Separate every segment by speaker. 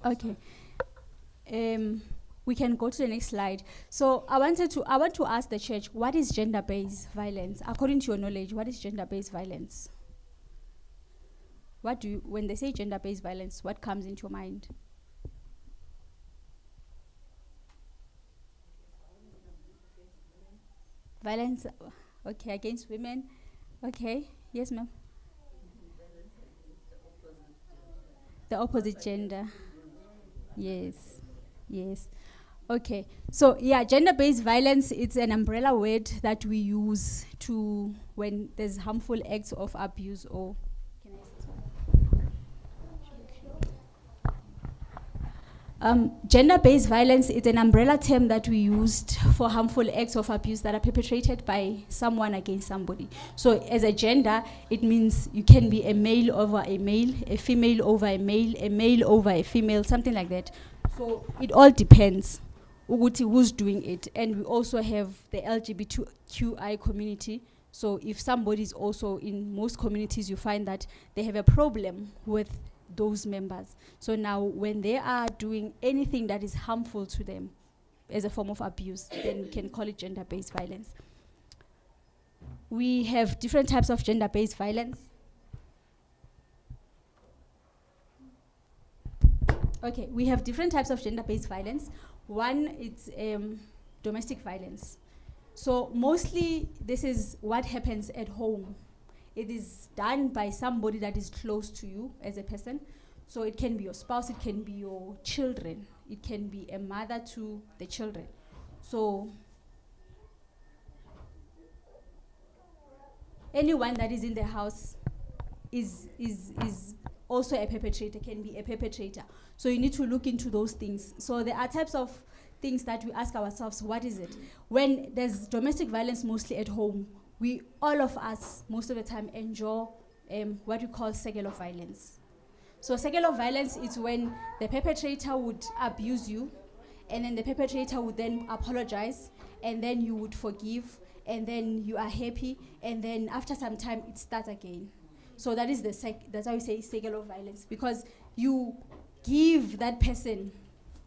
Speaker 1: Okay. We can go to the next slide. So I want to ask the church, what is gender-based violence? According to your knowledge, what is gender-based violence? When they say gender-based violence, what comes into your mind? Violence, okay, against women. Okay, yes, ma'am. The opposite gender. Yes, yes. Okay, so yeah, gender-based violence, it's an umbrella word that we use to when there's harmful acts of abuse or gender-based violence is an umbrella term that we used for harmful acts of abuse that are perpetrated by someone against somebody. So as a gender, it means you can be a male over a male, a female over a male over a female, something like that. So it all depends who's doing it. And we also have the LGBTQI community. So if somebody's also in most communities, you find that they have a problem with those members. So now when they are doing anything that is harmful to them as a form of abuse, then we can call it gender-based violence. We have different types of gender-based violence. Okay, we have different types of gender-based violence. One is domestic violence. So mostly this is what happens at home. It is done by somebody that is close to you as a person. So it can be your spouse, it can be your children, it can be a mother to the children. So anyone that is in the house is also a perpetrator, can be a perpetrator. So you need to look into those things. So there are types of things that we ask ourselves, what is it? When there's domestic violence mostly at home, all of us, most of the time, enjoy what we call cycle of violence. So cycle of violence is when the perpetrator would abuse you, and then the perpetrator would then apologize, and then you would forgive, and then you are happy, and then after some time, it starts again. So that is that's how we say cycle of violence, because you give that person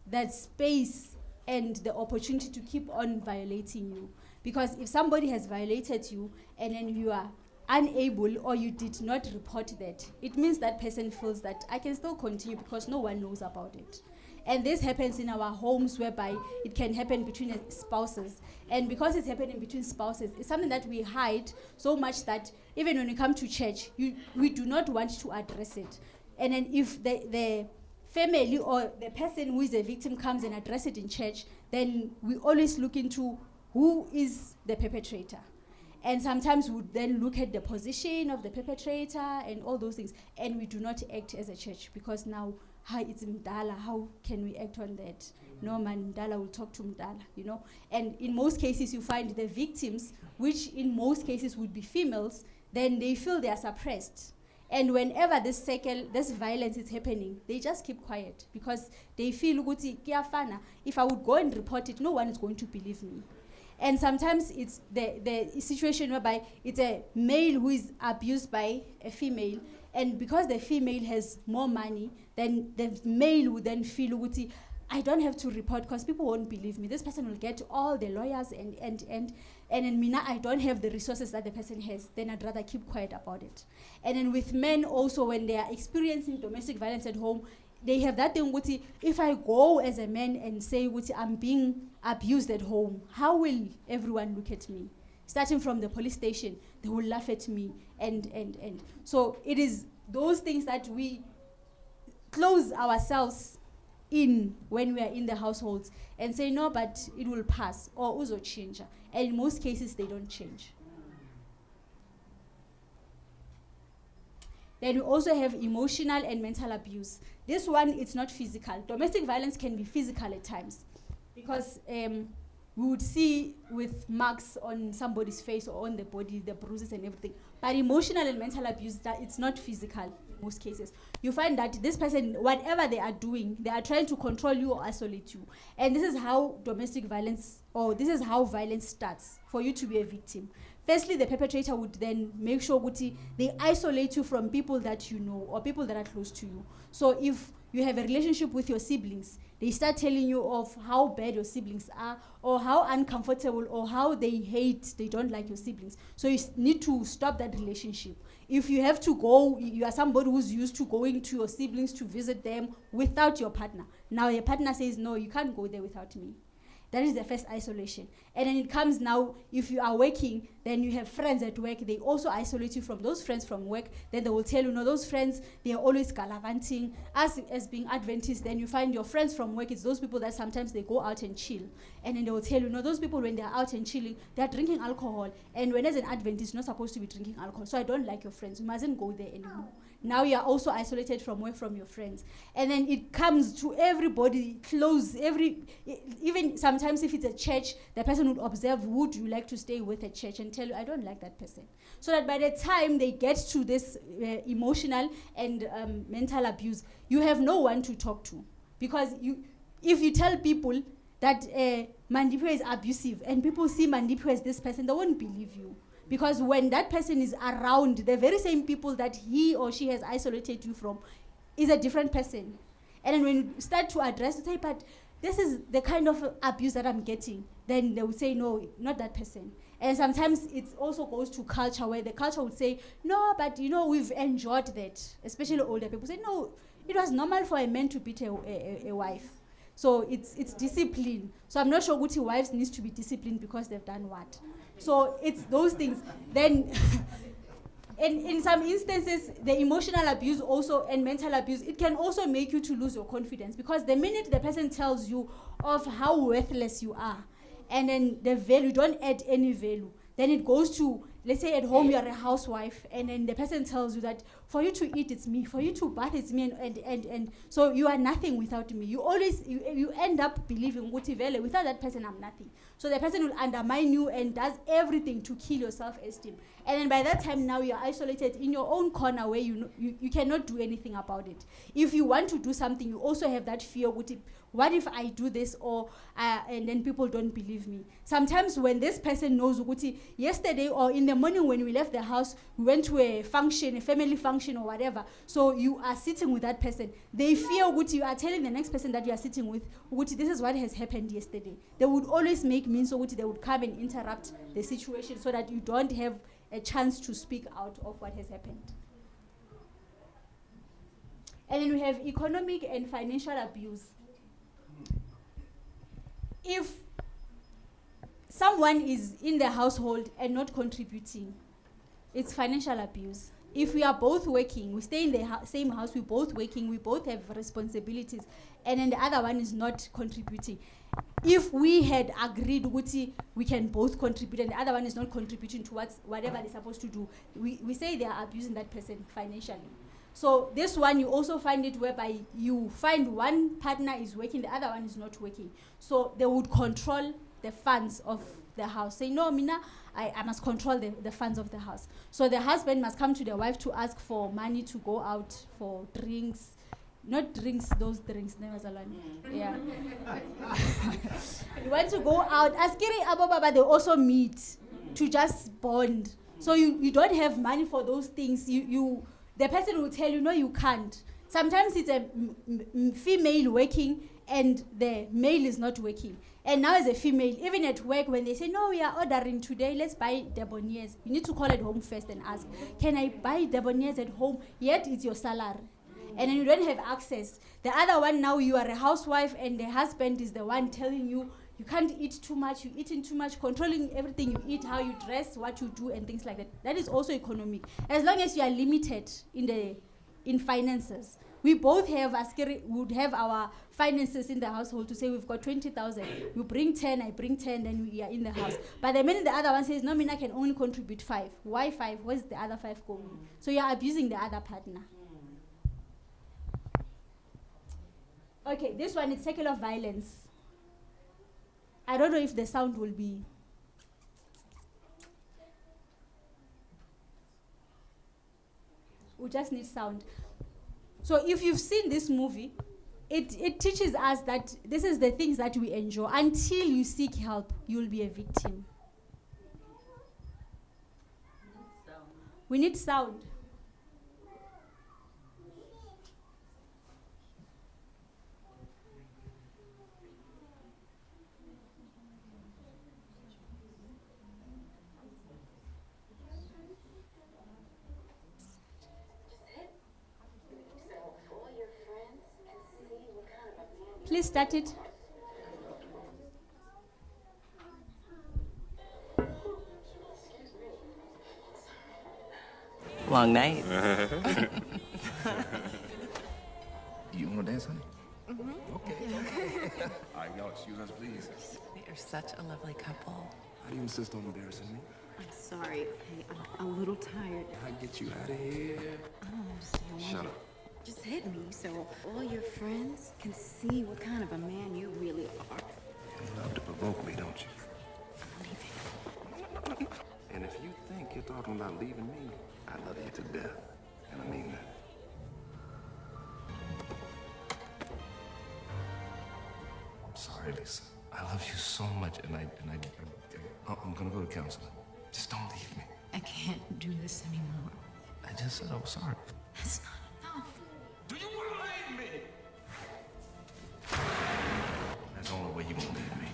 Speaker 1: that space and the opportunity to keep on violating you. Because if somebody has violated you and then you are unable or you did not report that, it means that person feels that I can still continue because no one knows about it. And this happens in our homes, whereby it can happen between spouses. And because it's happening between spouses, it's something that we hide so much that even when we come to church, we do not want to address it. And then if the family or the person who is a victim comes and address it in church, then we always look into who is the perpetrator. And sometimes we then look at the position of the perpetrator and all those things, and we do not act as a church because now, hi, it's Mdala, how can we act on that? No man, Mdala will talk to Mdala, you know? And in most cases, you find the victims, which in most cases would be females, then they feel they are suppressed. And whenever this violence is happening, they just keep quiet because they feel, if I would go and report it, no one is going to believe me. And sometimes it's the situation whereby it's a male who is abused by a female, and because the female has more money, then the male would then feel, I don't have to report because people won't believe me. This person will get all the lawyers and then Mina, I don't have the resources that the person has, then I'd rather keep quiet about it. And then with men also, when they are experiencing domestic violence at home, they have that thing, if I go as a man and say, I'm being abused at home, how will everyone look at me? Starting from the police station, they will laugh at me. And so it is those things that we close ourselves in when we are in the households and say, no, but it will pass, or uzo change. And in most cases, they don't change. Then we also have emotional and mental abuse. This one, it's not physical. Domestic violence can be physical at times because we would see with marks on somebody's face or on the body, the bruises and everything. But emotional and mental abuse, it's not physical in most cases. You find that this person, whatever they are doing, they are trying to control you or isolate you. And this is how domestic violence, or this is how violence starts for you to be a victim. Firstly, the perpetrator would then make sure they isolate you from people that you know or people that are close to you. So if you have a relationship with your siblings, they start telling you of how bad your siblings are, or how uncomfortable, or how they don't like your siblings. So you need to stop that relationship. If you have to go, you are somebody who's used to going to your siblings to visit them without your partner. Now your partner says, no, you can't go there without me. That is the first isolation. And then it comes now, if you are working, then you have friends at work. They also isolate you from those friends from work. Then they will tell you, no, those friends, they are always gallivanting. As being Adventists, then you find your friends from work, it's those people that sometimes they go out and chill. And then they will tell you, no, those people, when they are out and chilling, they are drinking alcohol. And when as an Adventist, you're not supposed to be drinking alcohol. So I don't like your friends. You mustn't go there anymore. Now you are also isolated from work, from your friends. And then it comes to everybody, close, even sometimes if it's a church, the person would observe, would you like to stay with a church, and tell you, I don't like that person. So that by the time they get to this emotional and mental abuse, you have no one to talk to. Because if you tell people that Mandipo is abusive, and people see Mandipo as this person, they won't believe you. Because when that person is around, the very same people that he or she has isolated you from is a different person. And then when you start to address it, say, but this is the kind of abuse that I'm getting, then they would say, no, not that person. And sometimes it also goes to culture, where the culture would say, no, but we've enjoyed that. Especially older people say, no, it was normal for a man to beat a wife. So it's discipline. So I'm not sure Guti wives needs to be disciplined because they've done what. So it's those things. Then in some instances, the emotional abuse also and mental abuse, it can also make you to lose your confidence, because the minute the person tells you of how worthless you are, and then the value, don't add any value, then it goes to, let's say at home you are a housewife, and then the person tells you that for you to eat, it's me, for you to bath, it's me, and so you are nothing without me. You end up believing, without that person I'm nothing. So the person will undermine you and does everything to kill your self-esteem. And then by that time now you're isolated in your own corner, where you cannot do anything about it. If you want to do something, you also have that fear, what if I do this, or and then people don't believe me. Sometimes when this person knows, yesterday or in the morning when we left the house, we went to a function, a family function or whatever, so you are sitting with that person, they fear you are telling the next person that you are sitting with, this is what has happened yesterday. They would always make means, so they would come and interrupt the situation so that you don't have a chance to speak out of what has happened. And then we have economic and financial abuse. If someone is in the household and not contributing, it's financial abuse. If we are both working, we stay in the same house, we're both working, we both have responsibilities, and then the other one is not contributing. If we had agreed, we can both contribute, and the other one is not contributing towards whatever they're supposed to do, we say they are abusing that person financially. So this one, you also find it whereby you find one partner is working, the other one is not working. So they would control the funds of the house. Say, no, Mina, I must control the funds of the house. So the husband must come to the wife to ask for money to go out for drinks. Not drinks, those drinks, never Zalani. Yeah. You want to go out. Askiri Ababa, they also meet to just bond. So you don't have money for those things. The person will tell you, no, you can't. Sometimes it's a female working and the male is not working. And now as a female, even at work, when they say, no, we are ordering today, let's buy debonaires. You need to call at home first and ask, can I buy debonaires at home? Yet it's your salary. And then you don't have access. The other one, now you are a housewife and the husband is the one telling you, you can't eat too much, you're eating too much, controlling everything you eat, how you dress, what you do, and things like that. That is also economic. As long as you are limited in finances. We both have, would have our finances in the household to say we've got 20,000. You bring 10, I bring 10, then we are in the house. But the minute the other one says, no, Mina can only contribute 5. Why 5? Where's the other 5 going? So you are abusing the other partner. Okay, this one is secular violence. I don't know if the sound will be. We just need sound. So if you've seen this movie, it teaches us that this is the things that we enjoy. Until you seek help, you'll be a victim. We need sound. start it?
Speaker 2: Long night.
Speaker 3: You want to dance, honey? Mm-hmm. Okay. All right, y'all, excuse us, please.
Speaker 2: They are such a lovely couple.
Speaker 3: How do you insist on embarrassing me?
Speaker 4: I'm sorry. Hey, I'm a little tired.
Speaker 3: I get you out of here.
Speaker 4: I don't understand.
Speaker 3: Shut up.
Speaker 4: Just hit me so all your friends can see what kind of a man you really are.
Speaker 3: You love to provoke me, don't you?
Speaker 4: I'm leaving.
Speaker 3: And if you think you're talking about leaving me, I love you to death. And I mean that. I'm sorry, Lisa. I love you so much, and I'm gonna go to counseling. Just don't leave me.
Speaker 4: I can't do this anymore.
Speaker 3: I just said I was sorry.
Speaker 4: That's not enough.
Speaker 3: Do you want to leave me? That's the only way you won't leave me.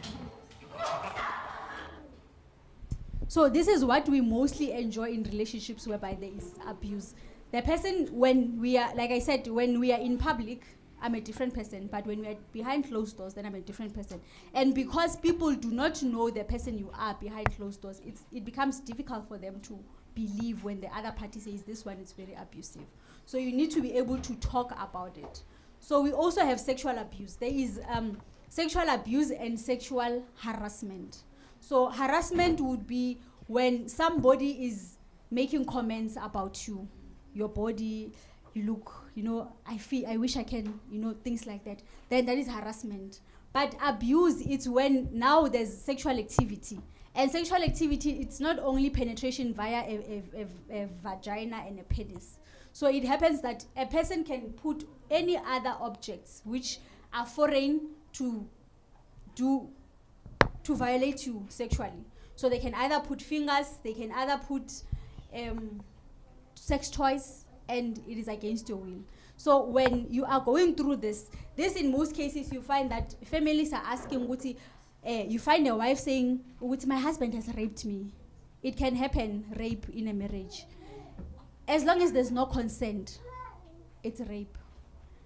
Speaker 1: So this is what we mostly enjoy in relationships whereby there is abuse. The person, when we are, like I said, when we are in public, I'm a different person, but when we are behind closed doors, then I'm a different person. And because people do not know the person you are behind closed doors, it becomes difficult for them to believe when the other party says this one is very abusive. So you need to be able to talk about it. So we also have sexual abuse. There is sexual abuse and sexual harassment. So harassment would be when somebody is making comments about you, your body, you look, I wish I can, things like that. Then that is harassment. But abuse, it's when now there's sexual activity. And sexual activity, it's not only penetration via a vagina and a penis. So it happens that a person can put any other objects which are foreign to violate you sexually. So they can either put fingers, they can either put sex toys, and it is against your will. So when you are going through this in most cases you find that families are asking, you find a wife saying, my husband has raped me. It can happen, rape in a marriage. As long as there's no consent, it's rape.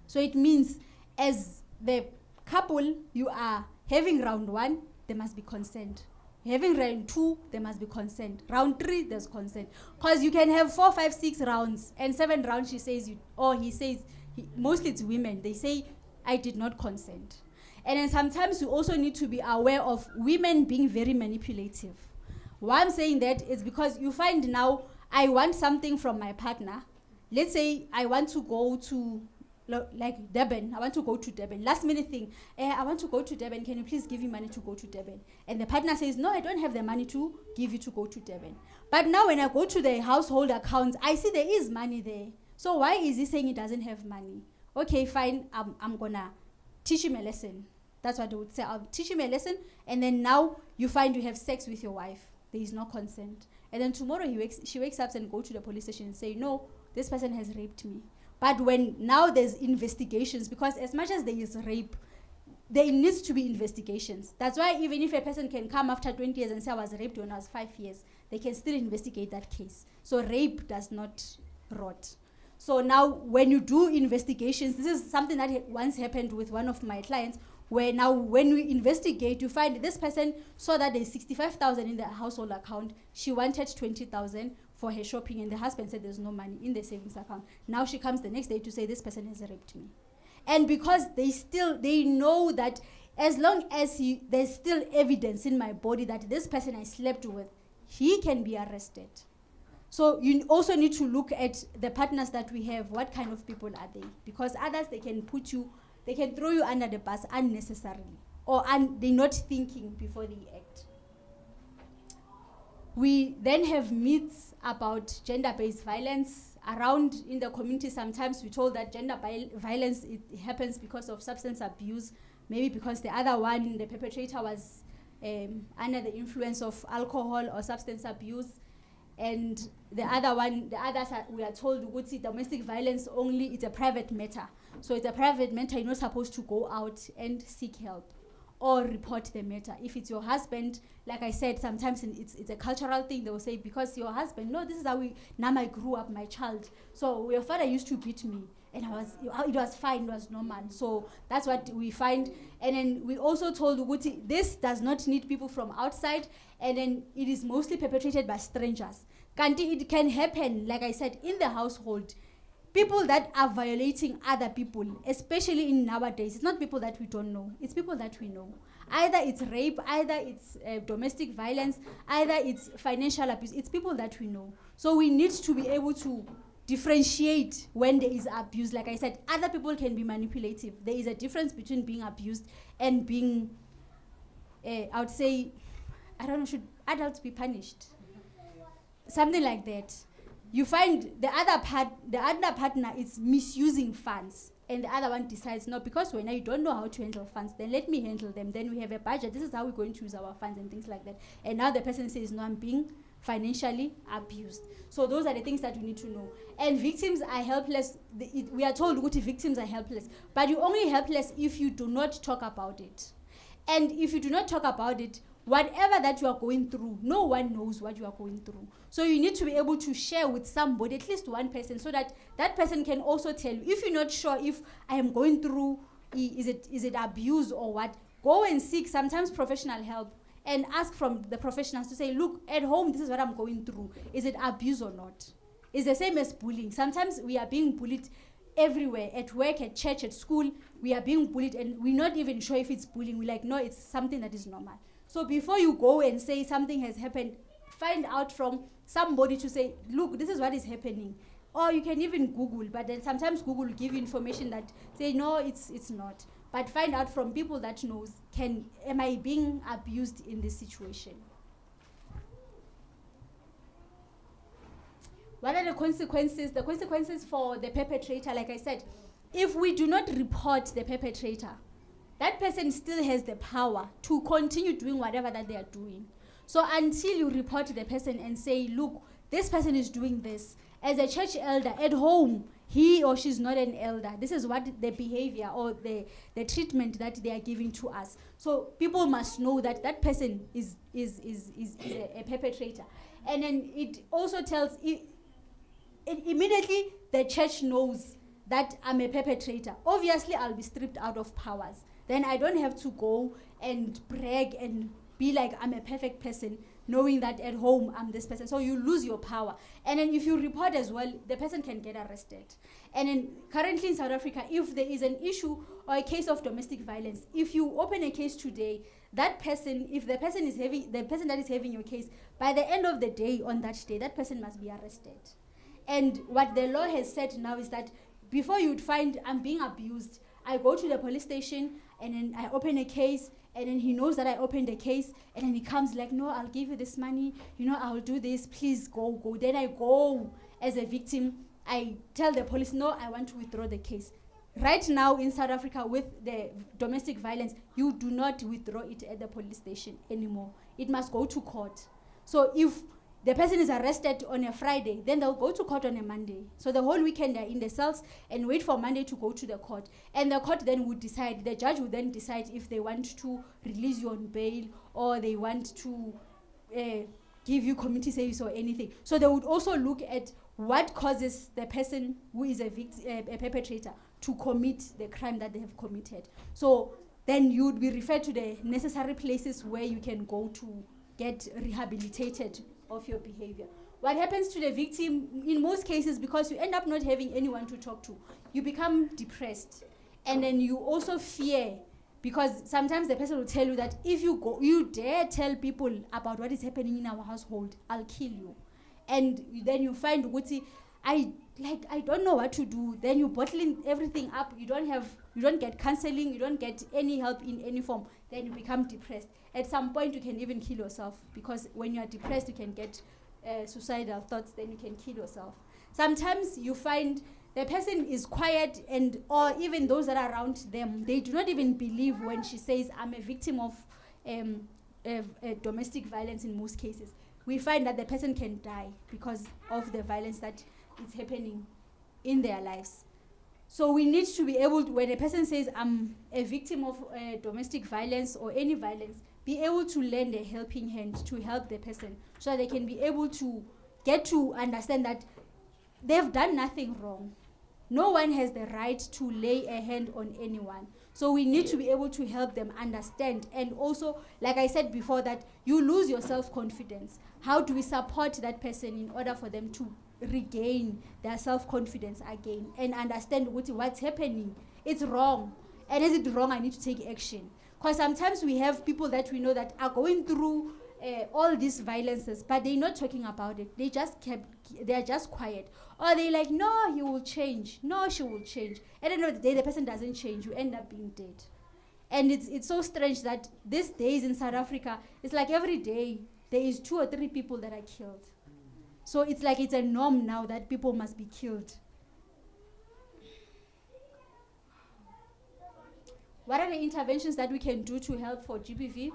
Speaker 1: So it means as the couple, you are having round 1, there must be consent. Having round 2, there must be consent. Round 3, there's consent. Because you can have 4, 5, 6 rounds, and 7 rounds he says, mostly it's women, they say, I did not consent. And then sometimes you also need to be aware of women being very manipulative. Why I'm saying that is because you find now, I want something from my partner. Let's say I want to go to like Durban. I want to go to Durban. Last minute thing. I want to go to Durban. Can you please give me money to go to Durban? And the partner says, no, I don't have the money to give you to go to Durban. But now when I go to the household accounts, I see there is money there. So why is he saying he doesn't have money? Okay, fine. I'm gonna teach him a lesson. That's what they would say. I'll teach him a lesson. And then now you find you have sex with your wife. There is no consent. And then tomorrow she wakes up and go to the police station and say, no, this person has raped me. But when now there's investigations, because as much as there is rape, there needs to be investigations. That's why even if a person can come after 20 years and say I was raped when I was 5 years, they can still investigate that case. So rape does not rot. So now when you do investigations, this is something that once happened with one of my clients, where now when we investigate, you find this person saw that there's 65,000 in the household account. She wanted 20,000 for her shopping, and the husband said there's no money in the savings account. Now she comes the next day to say this person has raped me. And because they know that as long as there's still evidence in my body that this person I slept with, he can be arrested. So you also need to look at the partners that we have. What kind of people are they? Because others, they can throw you under the bus unnecessarily, or they're not thinking before they act. We then have myths about gender-based violence. Around in the community, sometimes we're told that gender violence, it happens because of substance abuse, maybe because the other one, the perpetrator, was under the influence of alcohol or substance abuse. And the others we are told, we see domestic violence only, it's a private matter. So it's a private matter, you're not supposed to go out and seek help. or report the matter. If it's your husband, like I said, sometimes it's a cultural thing. They will say, because your husband, no, this is how I grew up, my child. So your father used to beat me, and it was fine, it was normal. So that's what we find. And then we also told Uguti, this does not need people from outside, and then it is mostly perpetrated by strangers. It can happen, like I said, in the household. People that are violating other people, especially in nowadays, it's not people that we don't know, it's people that we know. Either it's rape, either it's domestic violence, either it's financial abuse. It's people that we know. So we need to be able to differentiate when there is abuse. Like I said, other people can be manipulative. There is a difference between being abused and being, I would say, I don't know, should adults be punished? Something like that. You find the other partner is misusing funds, and the other one decides, no, because when I don't know how to handle funds, then let me handle them. Then we have a budget. This is how we're going to use our funds and things like that. And now the person says, no, I'm being financially abused. So those are the things that we need to know. And victims are helpless. We are told that victims are helpless, but you're only helpless if you do not talk about it. And if you do not talk about it, whatever that you are going through, no one knows what you are going through. So you need to be able to share with somebody, at least one person, so that that person can also tell you. If you're not sure if I am going through, is it abuse or what, go and seek sometimes professional help and ask from the professionals to say, look, at home, this is what I'm going through. Is it abuse or not? It's the same as bullying. Sometimes we are being bullied everywhere, at work, at church, at school. We are being bullied and we're not even sure if it's bullying. We're like, no, it's something that is normal. So before you go and say something has happened, find out from somebody to say, look, this is what is happening. Or you can even Google, but then sometimes Google will give you information that say, no, it's not. But find out from people that knows, am I being abused in this situation? What are the consequences? The consequences for the perpetrator, like I said, if we do not report the perpetrator, that person still has the power to continue doing whatever that they are doing. So until you report the person and say, look, this person is doing this, as a church elder at home, he or she's not an elder. This is what the behavior or the treatment that they are giving to us. So people must know that that person is a perpetrator. And then it also tells, immediately the church knows that I'm a perpetrator. Obviously, I'll be stripped out of powers. Then I don't have to go and brag and be like I'm a perfect person, knowing that at home I'm this person. So you lose your power. And then if you report as well, the person can get arrested. And then currently in South Africa, if there is an issue or a case of domestic violence, if you open a case today, that person, if the person that is having your case, by the end of the day, on that day, that person must be arrested. And what the law has said now is that before you'd find I'm being abused, I go to the police station and then I open a case, and then he knows that I opened a case, and then he comes like, no, I'll give you this money, I'll do this, please go. Then I go as a victim, I tell the police, no, I want to withdraw the case. Right now in South Africa with the domestic violence, you do not withdraw it at the police station anymore. It must go to court. So if the person is arrested on a Friday, then they'll go to court on a Monday. So the whole weekend they're in the cells and wait for Monday to go to the court. And the court then would decide, the judge would then decide if they want to release you on bail or they want to give you community service or anything. So they would also look at what causes the person who is a perpetrator to commit the crime that they have committed. So then you would be referred to the necessary places where you can go to get rehabilitated of your behavior. What happens to the victim, in most cases, because you end up not having anyone to talk to, you become depressed. And then you also fear, because sometimes the person will tell you that if you dare tell people about what is happening in our household, I'll kill you. And then you find, I don't know what to do. Then you're bottling everything up. You don't get counseling, you don't get any help in any form. Then you become depressed. At some point, you can even kill yourself, because when you are depressed, you can get suicidal thoughts, then you can kill yourself. Sometimes you find the person is quiet, or even those that are around them, they do not even believe when she says, I'm a victim of domestic violence in most cases. We find that the person can die because of the violence that is happening in their lives. So we need to be able to, when a person says, I'm a victim of domestic violence or any violence, be able to lend a helping hand to help the person so that they can be able to get to understand that they've done nothing wrong. No one has the right to lay a hand on anyone. So we need to be able to help them understand. And also, like I said before, that you lose your self-confidence. How do we support that person in order for them to regain their self-confidence again and understand what's happening? It's wrong. And is it wrong? I need to take action. Because sometimes we have people that we know that are going through all these violences, but they're not talking about it. They're just quiet. Or they're like, no, he will change. No, she will change. At the end of the day, the person doesn't change. You end up being dead. And it's so strange that these days in South Africa, it's like every day there is 2 or 3 people that are killed. So it's like it's a norm now that people must be killed. What are the interventions that we can do to help for GBV?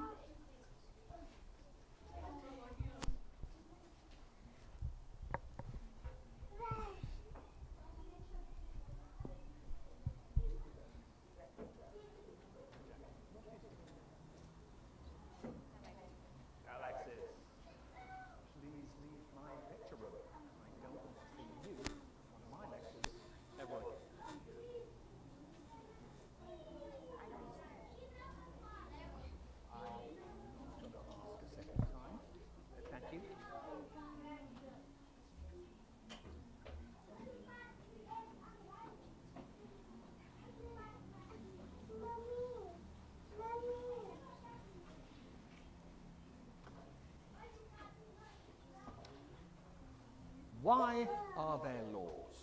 Speaker 5: Why are there laws?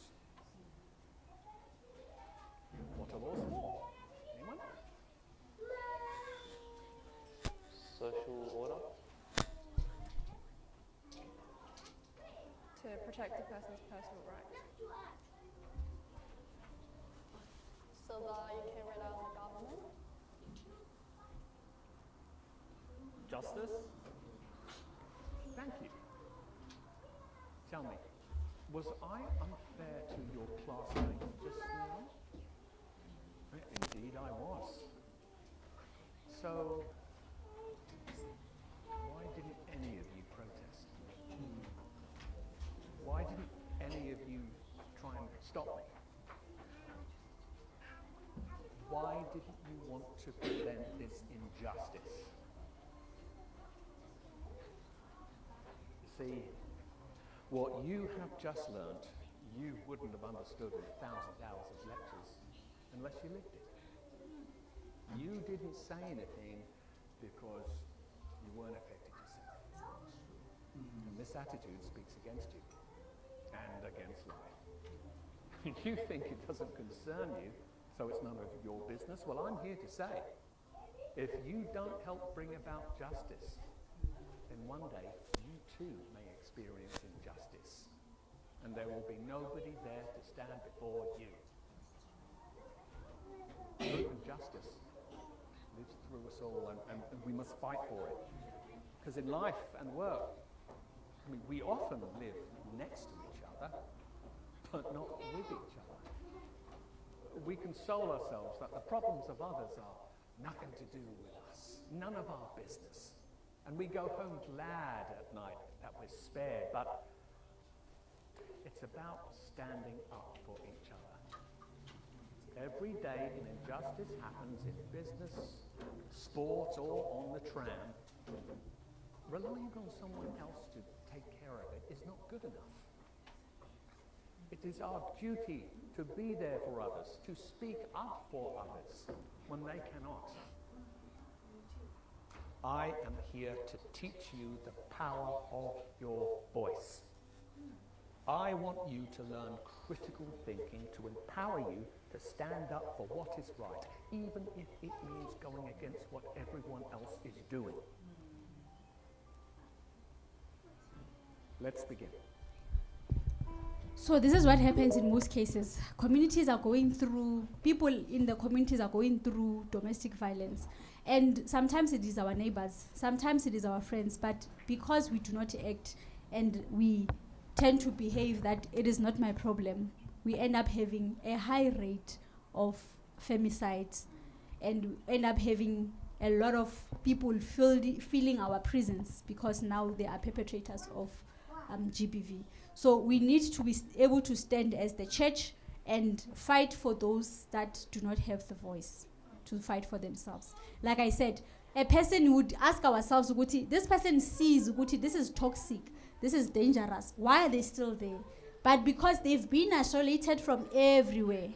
Speaker 5: What are laws for? Anyone?
Speaker 6: Social order?
Speaker 7: To protect a person's personal rights.
Speaker 8: So that you can rely on the government?
Speaker 5: Justice? Thank you. Tell me, was I unfair to your classmate just now? Indeed I was. So, why didn't any of you protest? Why didn't any of you try and stop me? Why didn't you want to prevent this injustice? You see, what you have just learnt, you wouldn't have understood in 1,000 hours of lectures unless you lived it. You didn't say anything because you weren't affected yourself. And this attitude speaks against you and against life. You think it doesn't concern you, so it's none of your business. Well, I'm here to say, if you don't help bring about justice, then one day you too may experience injustice, and there will be nobody there to stand before you. Truth and justice lives through us all, and we must fight for it. Because in life and work, I mean, we often live next to each other, but not with each other. We console ourselves that the problems of others are nothing to do with us, none of our business. And we go home glad at night that we're spared, but it's about standing up for each other. Every day an injustice happens in business, sport, or on the tram. Relying on someone else to take care of it is not good enough. It is our duty to be there for others, to speak up for others when they cannot. I am here to teach you the power of your voice. I want you to learn critical thinking to empower you to stand up for what is right, even if it means going against what everyone else is doing. Let's begin.
Speaker 1: So this is what happens in most cases. Communities are going through, people in the communities are going through domestic violence. And sometimes it is our neighbors, sometimes it is our friends, but because we do not act and we tend to behave that it is not my problem, we end up having a high rate of femicides, and end up having a lot of people filling our prisons because now they are perpetrators of GBV. So we need to be able to stand as the church and fight for those that do not have the voice to fight for themselves. Like I said, a person would ask ourselves, this person sees this is toxic, this is dangerous. Why are they still there? But because they've been isolated from everywhere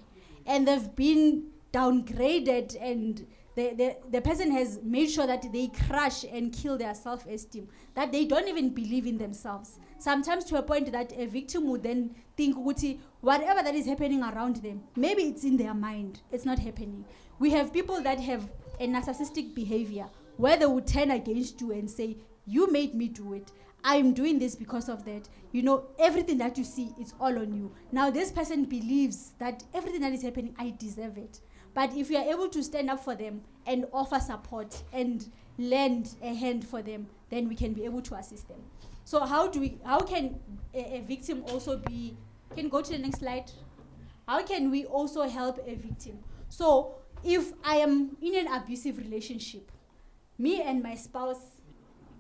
Speaker 1: and they've been downgraded, and the person has made sure that they crush and kill their self-esteem, that they don't even believe in themselves. Sometimes to a point that a victim would then think, whatever that is happening around them, maybe it's in their mind, it's not happening. We have people that have a narcissistic behavior where they would turn against you and say, you made me do it. I'm doing this because of that. Everything that you see, it's all on you. Now this person believes that everything that is happening, I deserve it. But if you are able to stand up for them and offer support and lend a hand for them, then we can be able to assist them. So how can a victim also be, can you go to the next slide? How can we also help a victim? So if I am in an abusive relationship, me and my spouse,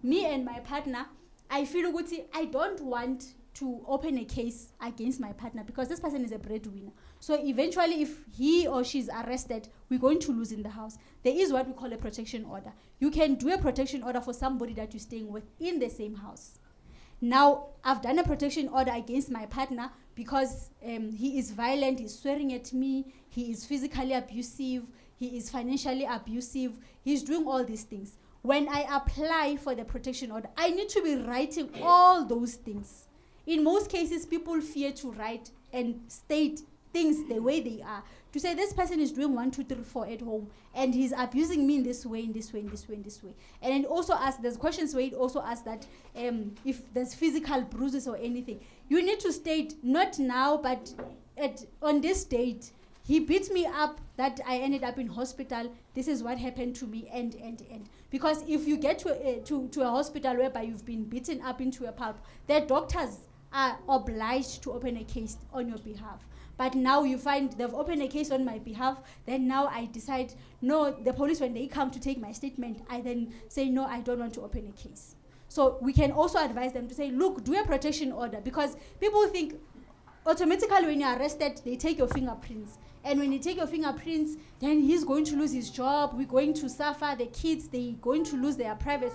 Speaker 1: me and my partner, I feel I don't want to open a case against my partner because this person is a breadwinner. So eventually if he or she is arrested, we're going to lose in the house. There is what we call a protection order. You can do a protection order for somebody that you're staying with in the same house. Now, I've done a protection order against my partner because he is violent, he's swearing at me, he is physically abusive, he is financially abusive, he's doing all these things. When I apply for the protection order, I need to be writing all those things. In most cases, people fear to write and state things the way they are. To say this person is doing 1, 2, 3, 4 at home, and he's abusing me in this way, in this way, in this way, in this way. And it also asks, there's questions where it also asks that if there's physical bruises or anything, you need to state, not now, but on this date, he beat me up, that I ended up in hospital, this is what happened to me, and. Because if you get to a hospital whereby you've been beaten up into a pulp, the doctors are obliged to open a case on your behalf. But now you find they've opened a case on my behalf, then now I decide, no, the police, when they come to take my statement, I then say, no, I don't want to open a case. So we can also advise them to say, look, do a protection order, because people think automatically when you're arrested, they take your fingerprints. And when they take your fingerprints, then he's going to lose his job, we're going to suffer, the kids, they're going to lose their private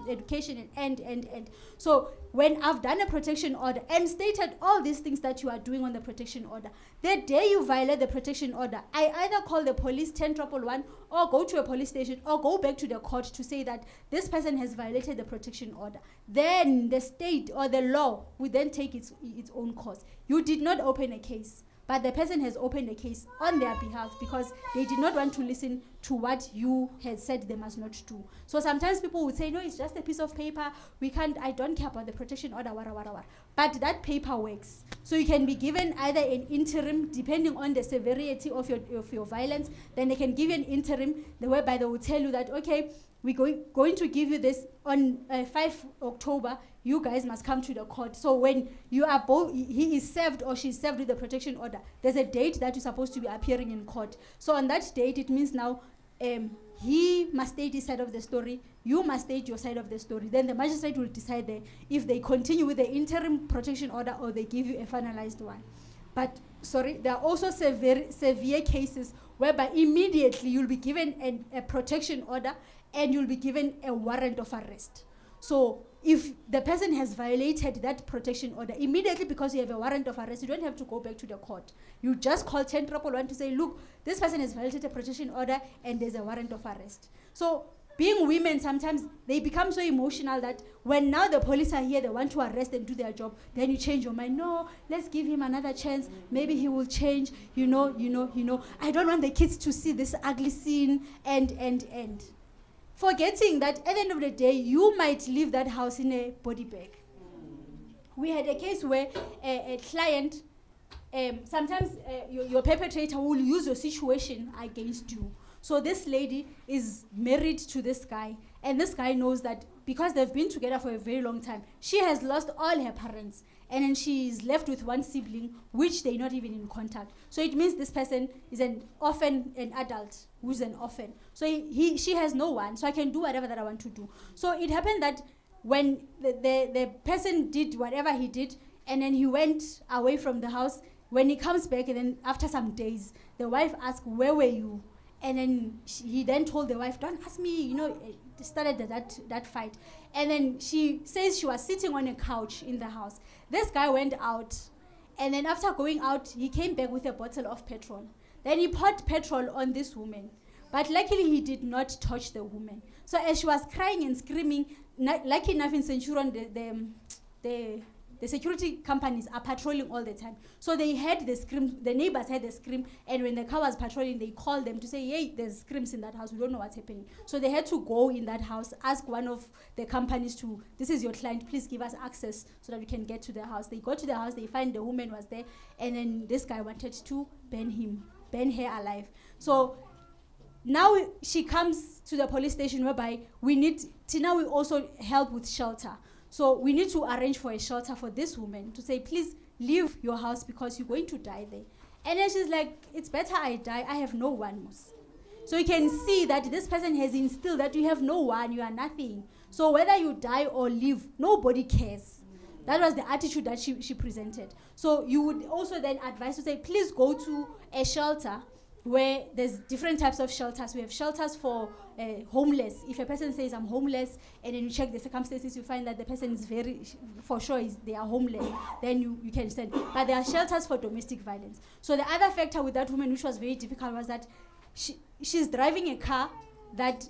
Speaker 1: education, and. So when I've done a protection order and stated all these things that you are doing on the protection order, the day you violate the protection order, I either call the police 10-111 or go to a police station or go back to the court to say that this person has violated the protection order. Then the state or the law will then take its own course. You did not open a case, but the person has opened a case on their behalf because they did not want to listen to what you had said they must not do. So sometimes people would say, no, it's just a piece of paper. I don't care about the protection order, wara. But that paper works. So you can be given either an interim, depending on the severity of your violence. Then they can give you an interim, whereby they will tell you that, okay, we're going to give you this on 5 October. You guys must come to the court. So when you are both, he is served or she's served with the protection order, there's a date that you're supposed to be appearing in court. So on that date, it means now he must state his side of the story, you must state your side of the story. Then the magistrate will decide if they continue with the interim protection order or they give you a finalized one. But, there are also severe cases whereby immediately you'll be given a protection order and you'll be given a warrant of arrest. So if the person has violated that protection order, immediately because you have a warrant of arrest, you don't have to go back to the court. You just call 10-111 to say, look, this person has violated a protection order and there's a warrant of arrest. So being women, sometimes they become so emotional that when now the police are here, they want to arrest and do their job, then you change your mind. No, let's give him another chance. Maybe he will change, I don't want the kids to see this ugly scene and. Forgetting that at the end of the day, you might leave that house in a body bag. We had a case where a client, sometimes your perpetrator will use your situation against you. So this lady is married to this guy, and this guy knows that because they've been together for a very long time, she has lost all her parents, and then she's left with one sibling, which they're not even in contact. So it means this person is an orphan, an adult who's an orphan. So she has no one, so I can do whatever that I want to do. So it happened that when the person did whatever he did, and then he went away from the house, when he comes back, and then after some days, the wife asked, where were you? And then he then told the wife, don't ask me, it started that fight. And then she says she was sitting on a couch in the house. This guy went out, and then after going out, he came back with a bottle of petrol. Then he poured petrol on this woman. But luckily, he did not touch the woman. So as she was crying and screaming, lucky enough in Centurion, the security companies are patrolling all the time. So they heard the scream, the neighbors heard the scream, and when the car was patrolling, they called them to say, hey, there's screams in that house, we don't know what's happening. So they had to go in that house, ask one of the companies to, this is your client, please give us access so that we can get to the house. They go to the house, they find the woman was there, and then this guy wanted to burn her alive. So now she comes to the police station whereby we also help with shelter. So we need to arrange for a shelter for this woman to say, please leave your house because you're going to die there. And then she's like, it's better I die, I have no one, Mus. So you can see that this person has instilled that you have no one, you are nothing. So whether you die or live, nobody cares. That was the attitude that she presented. So you would also then advise to say, please go to a shelter where there's different types of shelters. We have shelters for homeless. If a person says, I'm homeless, and then you check the circumstances, you find that the person is they are homeless, then you can send. But there are shelters for domestic violence. So the other factor with that woman, which was very difficult, was that she's driving a car that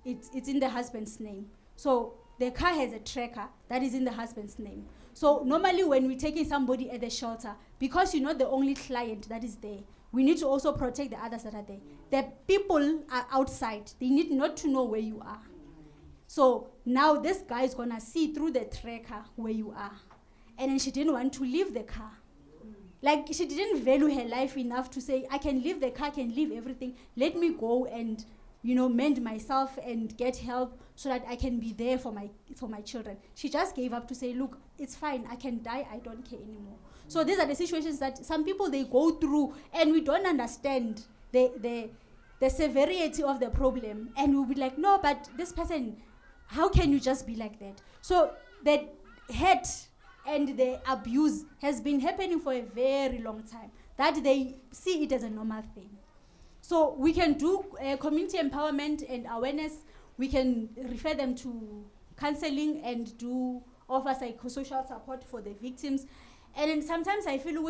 Speaker 1: it's in the husband's name. So the car has a tracker that is in the husband's name. So normally when we're taking somebody at the shelter, because you're not the only client that is there, we need to also protect the others that are there. The people are outside. They need not to know where you are. So now this guy is going to see through the tracker where you are. And then she didn't want to leave the car. Like, she didn't value her life enough to say, I can leave the car, I can leave everything. Let me go and, mend myself and get help so that I can be there for my children. She just gave up to say, look, it's fine, I can die, I don't care anymore. So these are the situations that some people, they go through, and we don't understand the severity of the problem. And we'll be like, no, but this person, how can you just be like that? So the hate and the abuse has been happening for a very long time, that they see it as a normal thing. So we can do community empowerment and awareness. We can refer them to counseling and offer psychosocial support for the victims. And then sometimes I feel,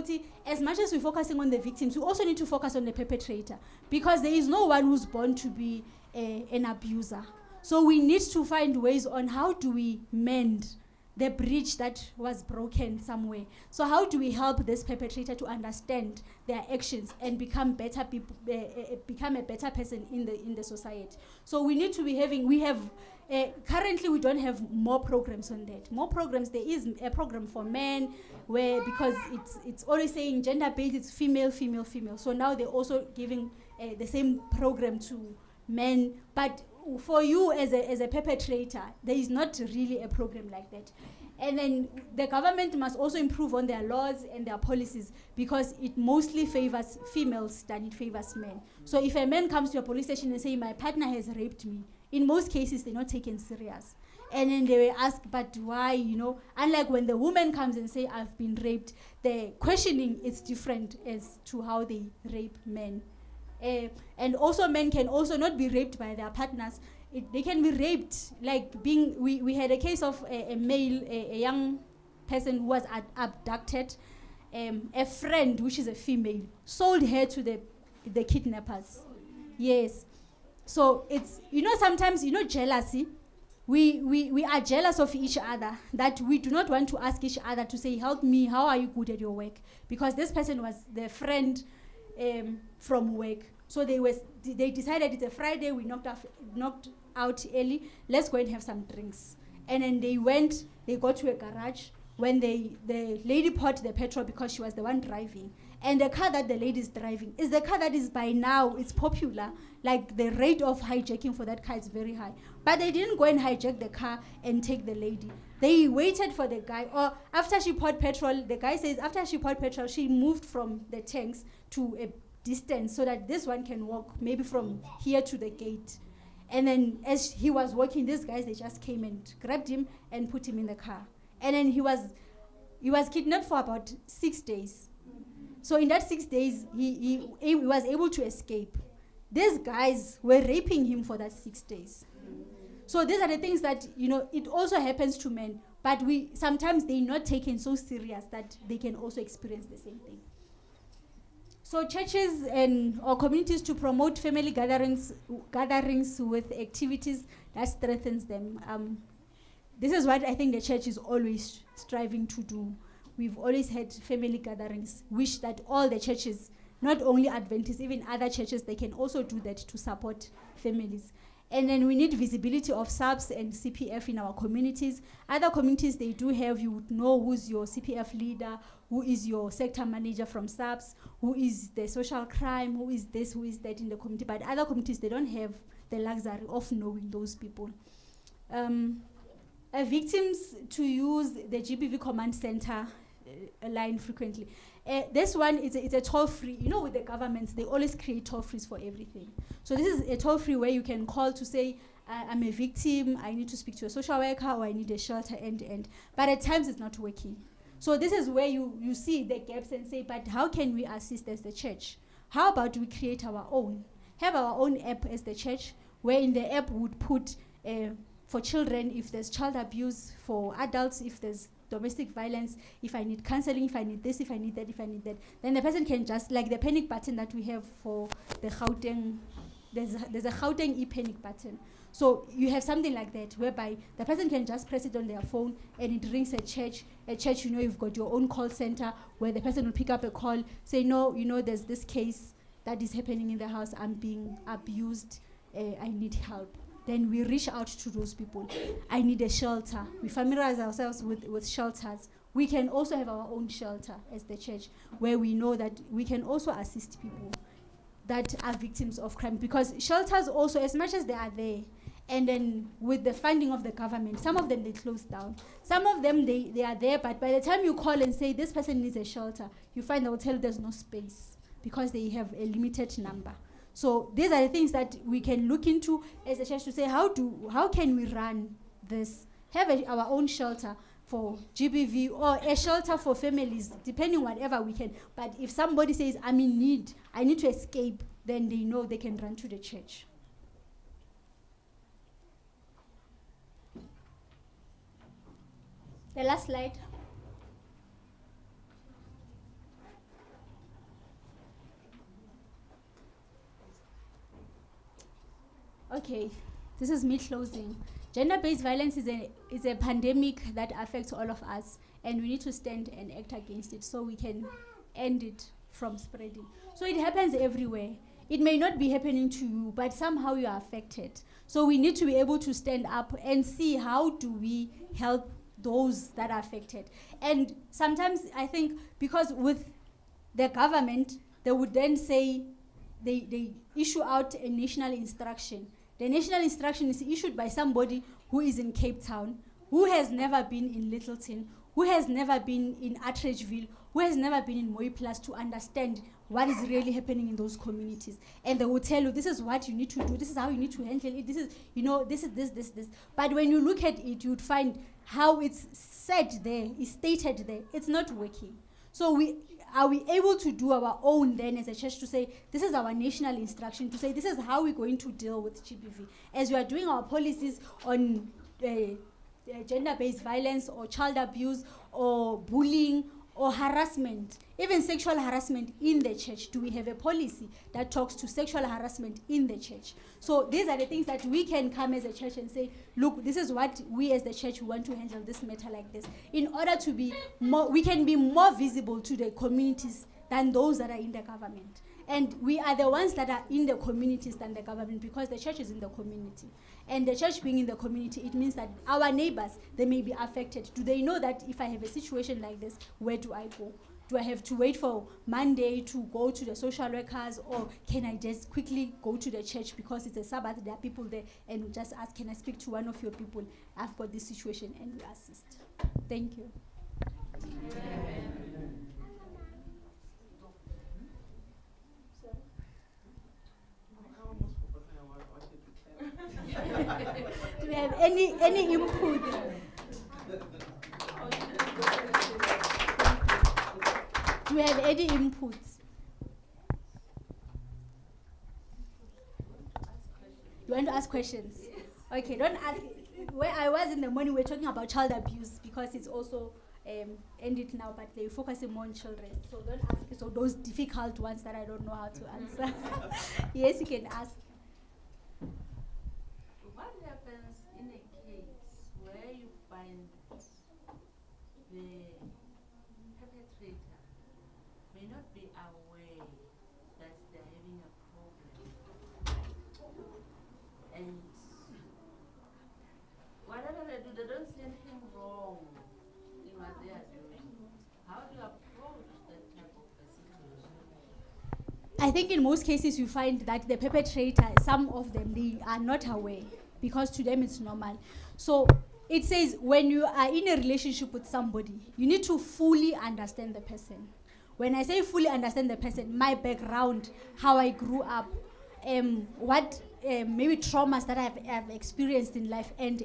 Speaker 1: as much as we're focusing on the victims, we also need to focus on the perpetrator, because there is no one who's born to be an abuser. So we need to find ways on how do we mend the bridge that was broken somewhere. So how do we help this perpetrator to understand their actions and become better people, become a better person in the society? So we need to be currently we don't have more programs on that. More programs, there is a program for men where, because it's always saying gender-based, it's female, female, female. So now they're also giving the same program to men. But for you as a perpetrator, there is not really a program like that. And then the government must also improve on their laws and their policies, because it mostly favors females than it favors men. So if a man comes to a police station and say, my partner has raped me, in most cases, they're not taken serious. And then they will ask, but why, Unlike when the woman comes and say, I've been raped, the questioning is different as to how they rape men. And also men can also not be raped by their partners. They can be raped, we had a case of a male, a young person who was abducted. A friend, which is a female, sold her to the kidnappers. Yes. So it's, sometimes, jealousy. We are jealous of each other, that we do not want to ask each other to say, help me, how are you good at your work? Because this person was the friend from work. So they decided it's a Friday, we knocked out early, let's go and have some drinks. And then they got to a garage. When the lady poured the petrol, because she was the one driving, And the car that the lady is driving is the car that is by now, it's popular. Like the rate of hijacking for that car is very high. But they didn't go and hijack the car and take the lady. They waited for the guy, or after she poured petrol, the guy says after she poured petrol, she moved from the tanks to a distance so that this one can walk maybe from here to the gate. And then as he was walking, these guys, they just came and grabbed him and put him in the car. And then he was kidnapped for about 6 days. So in that 6 days, he was able to escape. These guys were raping him for that 6 days. So these are the things that, it also happens to men, but sometimes they're not taken so serious that they can also experience the same thing. So churches or communities to promote family gatherings with activities that strengthens them. This is what I think the church is always striving to do. We've always had family gatherings. Wish that all the churches, not only Adventists, even other churches, they can also do that to support families. And then we need visibility of SAPS and CPF in our communities. Other communities, they do have, you would know who's your CPF leader, who is your sector manager from SAPS, who is the social crime, who is this, who is that in the community. But other communities, they don't have the luxury of knowing those people. Victims to use the GBV command center line frequently. This one is a toll-free. With the governments, they always create toll-frees for everything. So this is a toll-free where you can call to say, I'm a victim, I need to speak to a social worker, or I need a shelter, end. But at times it's not working. So this is where you see the gaps and say, but how can we assist as the church? How about we create our own? Have our own app as the church, where in the app would put for children, if there's child abuse, for adults, if there's domestic violence, if I need counseling, if I need this, if I need that, then the person can just, like the panic button that we have for the Gauteng, there's a Gauteng e-panic button. So you have something like that, whereby the person can just press it on their phone and it rings a church, you've got your own call center where the person will pick up a call, say, no, there's this case that is happening in the house, I'm being abused, I need help. Then we reach out to those people. I need a shelter. We familiarize ourselves with shelters. We can also have our own shelter as the church, where we know that we can also assist people that are victims of crime. Because shelters also, as much as they are there, and then with the funding of the government, some of them, they close down. Some of them, they are there, but by the time you call and say, this person needs a shelter, you find they'll tell you there's no space because they have a limited number. So these are the things that we can look into as a church to say, how can we run this? Have our own shelter for GBV or a shelter for families, depending whatever we can. But if somebody says, I'm in need, I need to escape, then they know they can run to the church. The last slide. Okay, this is me closing. Gender-based violence is a pandemic that affects all of us, and we need to stand and act against it so we can end it from spreading. So it happens everywhere. It may not be happening to you, but somehow you are affected. So we need to be able to stand up and see how do we help those that are affected. And sometimes I think because with the government, they would then say they issue out a national instruction. The national instruction is issued by somebody who is in Cape Town, who has never been in Lyttelton, who has never been in Atteridgeville, who has never been in Moy Plus to understand what is really happening in those communities. And they will tell you, this is what you need to do, this is how you need to handle it, this is, this. But when you look at it, you would find how it's said there, it's stated there, it's not working. So are we able to do our own then as a church to say, this is our national instruction, to say this is how we're going to deal with GBV. As we are doing our policies on gender-based violence or child abuse or bullying or harassment, even sexual harassment in the church, do we have a policy that talks to sexual harassment in the church? So these are the things that we can come as a church and say, look, this is what we as the church want to handle this matter like this. In order to be more, we can be more visible to the communities than those that are in the government. And we are the ones that are in the communities than the government, because the church is in the community. And the church being in the community, it means that our neighbors, they may be affected. Do they know that if I have a situation like this, where do I go? Do I have to wait for Monday to go to the social workers, or can I just quickly go to the church because it's a Sabbath, there are people there, and we just ask, can I speak to one of your people? I've got this situation, and we assist. Thank you. Do we have any input? Do we have any inputs? You want to ask questions? Okay, don't ask. Where I was in the morning, we were talking about child abuse because it's also ended now, but they're focusing more on children. So don't ask. So those difficult ones that I don't know how to answer. Yes, you can ask.
Speaker 9: What happens in a case where you find the perpetrator may not be aware that they're having a problem, and whatever they do, they don't see anything wrong in what they are doing? How do you approach that type of a situation?
Speaker 1: I think in most cases you find that the perpetrator, some of them, they are not aware because to them it's normal. So it says when you are in a relationship with somebody, you need to fully understand the person. When I say fully understand the person, my background, how I grew up, what maybe traumas that I've experienced in life, and.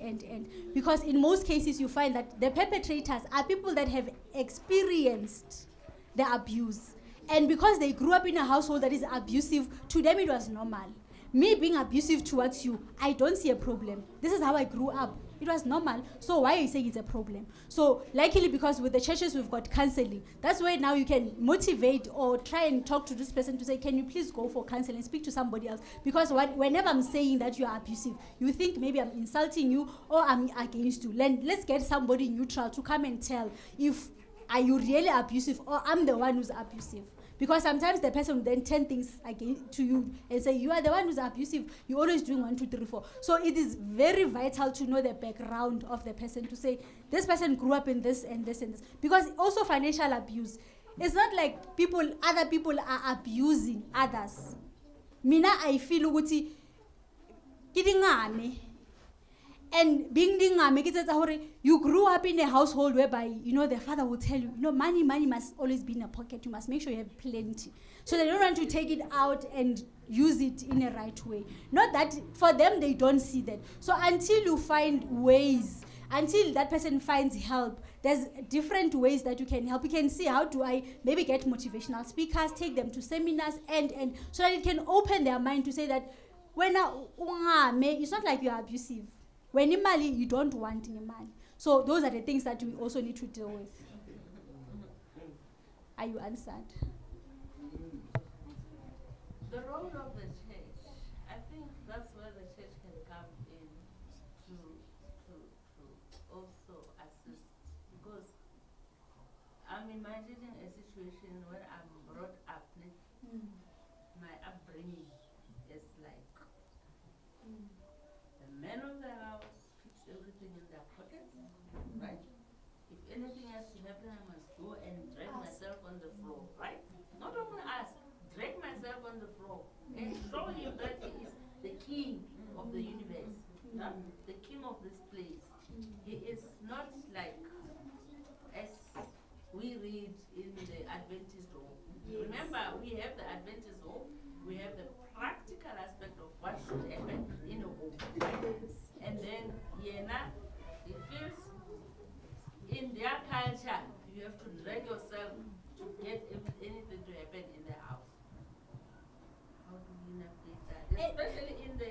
Speaker 1: Because in most cases you find that the perpetrators are people that have experienced the abuse. And because they grew up in a household that is abusive, to them it was normal. Me being abusive towards you, I don't see a problem. This is how I grew up. It was normal. So why are you saying it's a problem? So luckily, because with the churches we've got counseling, that's why now you can motivate or try and talk to this person to say, can you please go for counseling, speak to somebody else? Because whenever I'm saying that you are abusive, you think maybe I'm insulting you or I'm against you. Let's get somebody neutral to come and tell if are you really abusive or I'm the one who's abusive. Because sometimes the person will then turn things against to you and say, you are the one who's abusive, you're always doing 1, 2, 3, 4. So it is very vital to know the background of the person, to say, this person grew up in this and this and this. Because also financial abuse, it's not like other people are abusing others. Mina, I feel uguti, kidingame. And being you grew up in a household whereby, the father will tell you, money must always be in a pocket. You must make sure you have plenty. So they don't want to take it out and use it in a right way. Not that for them, they don't see that. So until you find ways, until that person finds help, there's different ways that you can help. You can see, how do I maybe get motivational speakers, take them to seminars, and so that it can open their mind to say that, it's not like you're abusive. When imali, you don't want imali. So those are the things that we also need to deal with. Are you answered?
Speaker 9: The role of the church, I think that's where the church can come in to also assist. Because I'm imagining a situation where I'm brought up, my upbringing is like, the men of the house keeps everything in their pocket, right? If anything has to happen, I must go and drag myself on the floor, right? Not only ask, drag myself on the floor and show him that he is the king of the universe, the king of this place. He is not like as we read in the Adventist home. Yes. Remember, we have the Adventist home, we have the practical aspect of what should happen in a home, right? And then, it feels in their culture, you have to drag yourself to get anything to happen in the house. How do we navigate that? Especially in the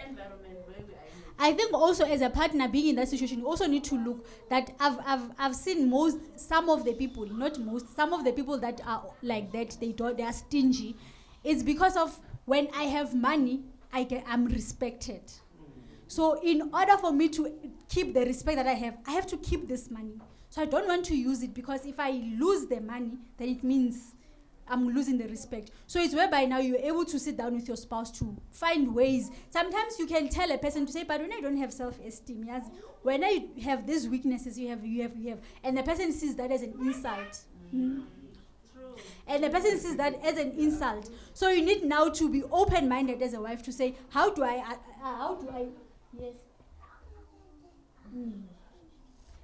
Speaker 9: environment where we are in.
Speaker 1: I think also as a partner being in that situation, you also need to look that I've seen some of the people, not most, some of the people that are like that, they are stingy. It's because of when I have money, I'm respected. So in order for me to keep the respect that I have to keep this money. So I don't want to use it, because if I lose the money, then it means I'm losing the respect. So it's whereby now you're able to sit down with your spouse to find ways. Sometimes you can tell a person to say, but when I don't have self-esteem, yes, when I have these weaknesses, you have, and the person sees that as an insult. And the person sees that as an insult. So you need now to be open-minded as a wife to say, how do I, yes.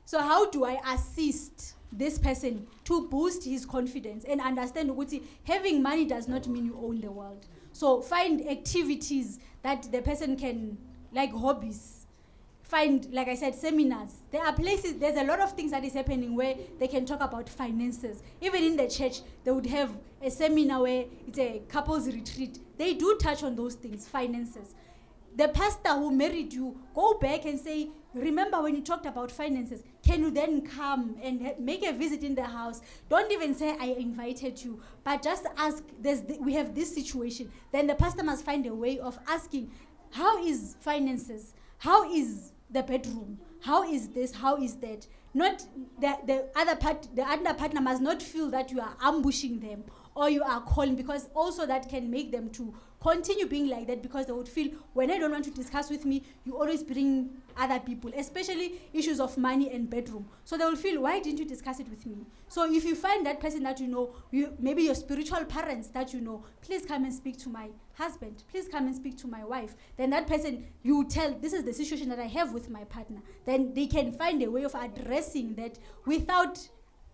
Speaker 1: So how do I assist this person to boost his confidence and understand that having money does not mean you own the world. So find activities that the person can, like hobbies. Find, like I said, seminars. There are places, there's a lot of things that is happening where they can talk about finances. Even in the church, they would have a seminar where it's a couples retreat. They do touch on those things, finances. The pastor who married you, go back and say, remember when you talked about finances, can you then come and make a visit in the house? Don't even say, I invited you, but just ask, we have this situation. Then the pastor must find a way of asking, how is finances? How is the bedroom? How is this? How is that? Not the other partner must not feel that you are ambushing them or you are calling, because also that can make them to continue being like that, because they would feel, when I don't want to discuss with me, you always bring other people, especially issues of money and bedroom. So they will feel, why didn't you discuss it with me? So if you find that person that you know, maybe your spiritual parents that you know, please come and speak to my husband, please come and speak to my wife. Then that person, you tell, this is the situation that I have with my partner. Then they can find a way of addressing that without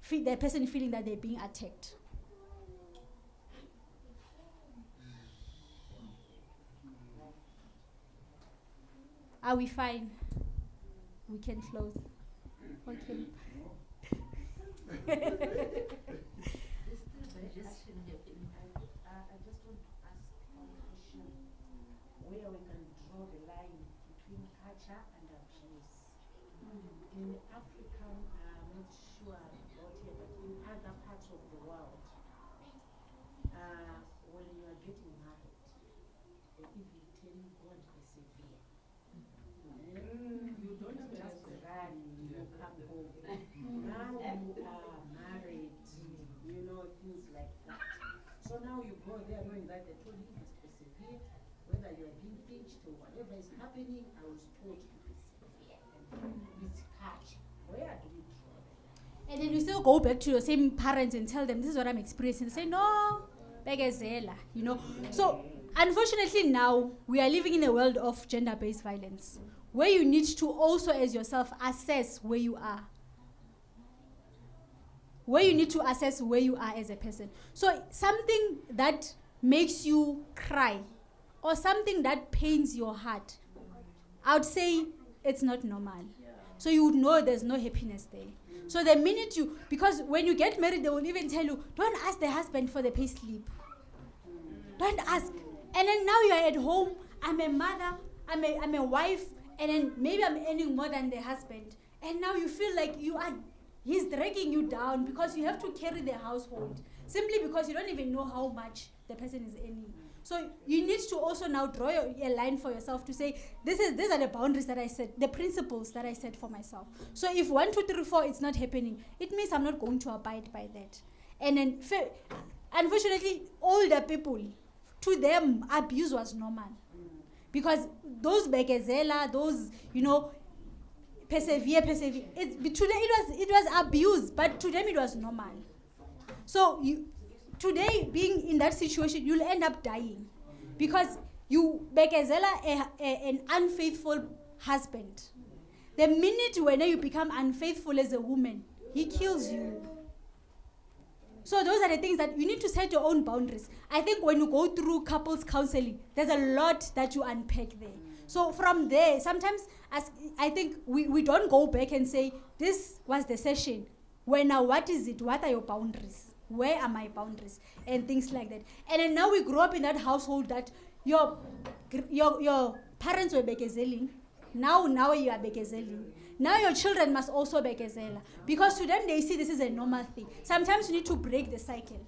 Speaker 1: the person feeling that they're being attacked. Are we fine? We can close. Okay.
Speaker 9: I just want to ask one question, where we can draw the line between culture and abuse. In African, I'm not sure about here, but in other parts of the world, when you are getting married, they even tell you go and persevere. You don't just run, you come home. Now you are married, you know, things like that. So now you go there knowing that they told you must persevere, whether you are being pinched or whatever is happening, I was told to persevere. And it's catch. Where do we draw that?
Speaker 1: And then you still go back to your same parents and tell them, this is what I'm experiencing. They say, no, begezela, you know. So unfortunately now, we are living in a world of gender-based violence, where you need to also as yourself assess where you are. Where you need to assess where you are as a person. So something that makes you cry or something that pains your heart, I would say it's not normal. So you would know there's no happiness there. So the minute you, because when you get married, they will even tell you, don't ask the husband for the pay slip. Don't ask. And then now you are at home, I'm a mother, I'm a wife, and then maybe I'm earning more than the husband. And now you feel like he's dragging you down because you have to carry the household, simply because you don't even know how much the person is earning. So you need to also now draw a line for yourself to say, these are the boundaries that I set, the principles that I set for myself. So if 1, 2, 3, 4 it's not happening, it means I'm not going to abide by that. And then, unfortunately, older people, to them, abuse was normal. Because those begezela, those, you know, persevere. Today it was abuse, but to them it was normal. So today, being in that situation, you'll end up dying. Because you begezela an unfaithful husband. The minute when you become unfaithful as a woman, he kills you. So those are the things that you need to set your own boundaries. I think when you go through couples counseling, there's a lot that you unpack there. So from there, sometimes I think we don't go back and say, this was the session. Now what is it? What are your boundaries? Where are my boundaries? And things like that. And then now we grow up in that household that your parents were bekezeling. Now you are bekezeling. Now your children must also bekezela. Because to them they see this is a normal thing. Sometimes we need to break the cycle.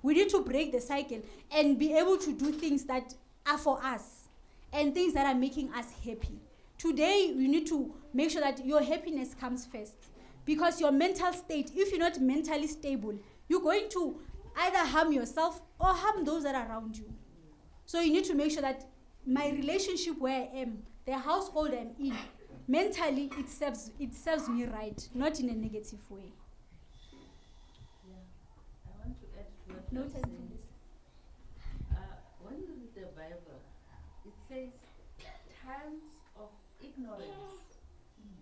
Speaker 1: We need to break the cycle and be able to do things that are for us and things that are making us happy. Today, you need to make sure that your happiness comes first. Because your mental state, if you're not mentally stable, you're going to either harm yourself or harm those that are around you. So you need to make sure that my relationship where I am, the household I'm in, mentally it serves me right, not in a negative way.
Speaker 9: Yeah, I want to add
Speaker 1: Noted, please.
Speaker 9: When you read the Bible, it says, times of ignorance,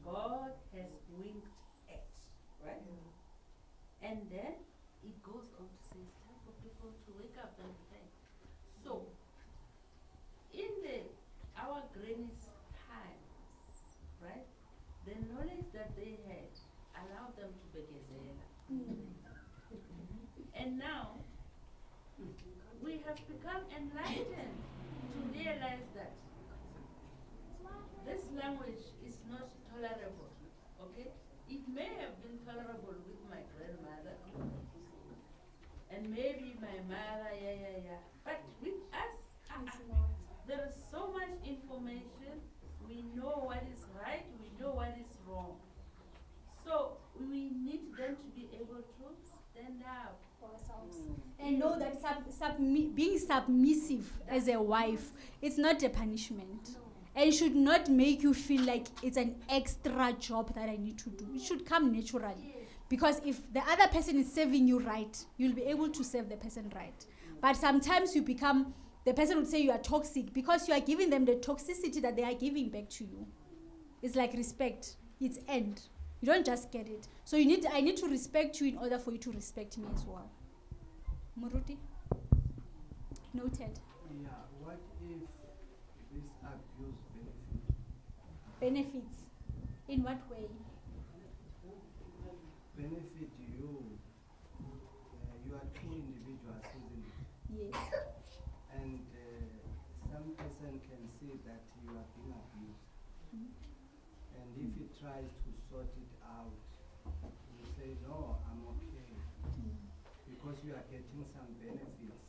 Speaker 9: God has winked at, right? And then it goes on to say, it's time for people to wake up and think. So, in our granny's times, right, the knowledge that they had allowed them to be gezela. And now, we have become enlightened to realize that this language is not tolerable, okay? It may have been tolerable with my grandmother, and maybe my mother, but with us, there is so much information, we know what is right, we know what is wrong. So we need them to be able to stand up
Speaker 1: For ourselves. And know that being submissive as a wife, it's not a punishment. And should not make you feel like it's an extra job that I need to do. It should come naturally. Because if the other person is serving you right, you'll be able to serve the person right. But sometimes you become, the person would say you are toxic because you are giving them the toxicity that they are giving back to you. It's like respect. It's end. You don't just get it. So I need to respect you in order for you to respect me as well. Muruti? Noted.
Speaker 10: Yeah, what if this abuse
Speaker 1: Benefits? In what way?
Speaker 10: benefit you? You are two individuals, isn't it?
Speaker 1: Yes.
Speaker 10: And some person can see that you are being abused. And if he tries to sort it out, you say, no, I'm okay. Because you are getting some benefits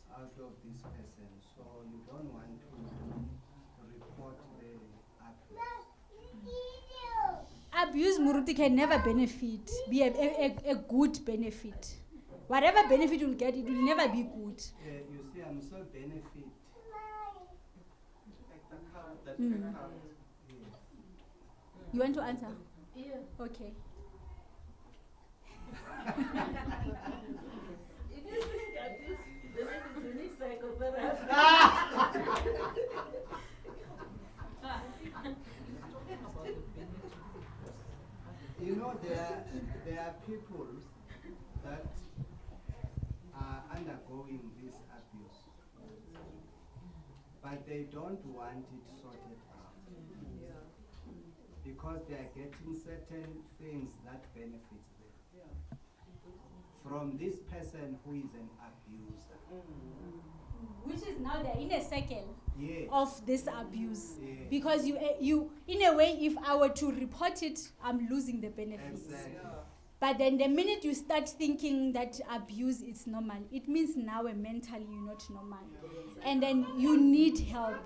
Speaker 10: out of this person. So you don't want to report the abuse.
Speaker 1: Abuse, Muruti, can never be a good benefit. Whatever benefit you'll get, it will never be good.
Speaker 10: You see, I'm so benefit.
Speaker 5: Like the card, that
Speaker 1: Mm.
Speaker 5: card.
Speaker 10: Yes.
Speaker 1: You want to answer?
Speaker 9: Yeah.
Speaker 1: Okay.
Speaker 9: If you think abuse, then you need psychotherapy.
Speaker 10: You know, there are people that are undergoing this abuse, but they don't want it sorted out because they are getting certain things that benefits them from this person who is an abuser.
Speaker 1: Which is now they're in a cycle
Speaker 10: Yes.
Speaker 1: of this abuse.
Speaker 10: Yes.
Speaker 1: Because you, in a way, if I were to report it, I'm losing the benefits.
Speaker 10: Exactly.
Speaker 1: But then the minute you start thinking that abuse is normal, it means now mentally you're not normal. And then you need help.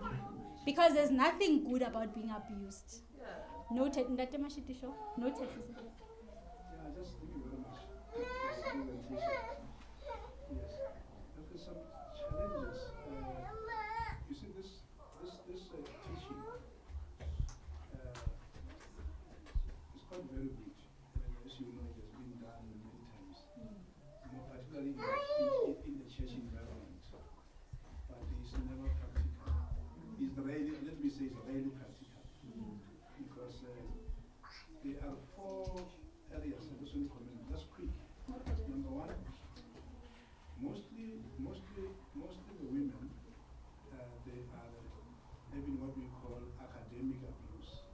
Speaker 1: Because there's nothing good about being abused. Noted. Ndate Mashitisho? Noted.
Speaker 11: Yeah, just thank you very much for this presentation. Yes, after some challenges, you see this teaching is quite very good, and as you know, it has been done many times, more particularly in the church environment, but it's never practical. It's rarely, let me say, it's rarely practical, because there are 4 areas I just want to comment, just quick. Number one, mostly the women, they are having what we call academic abuse.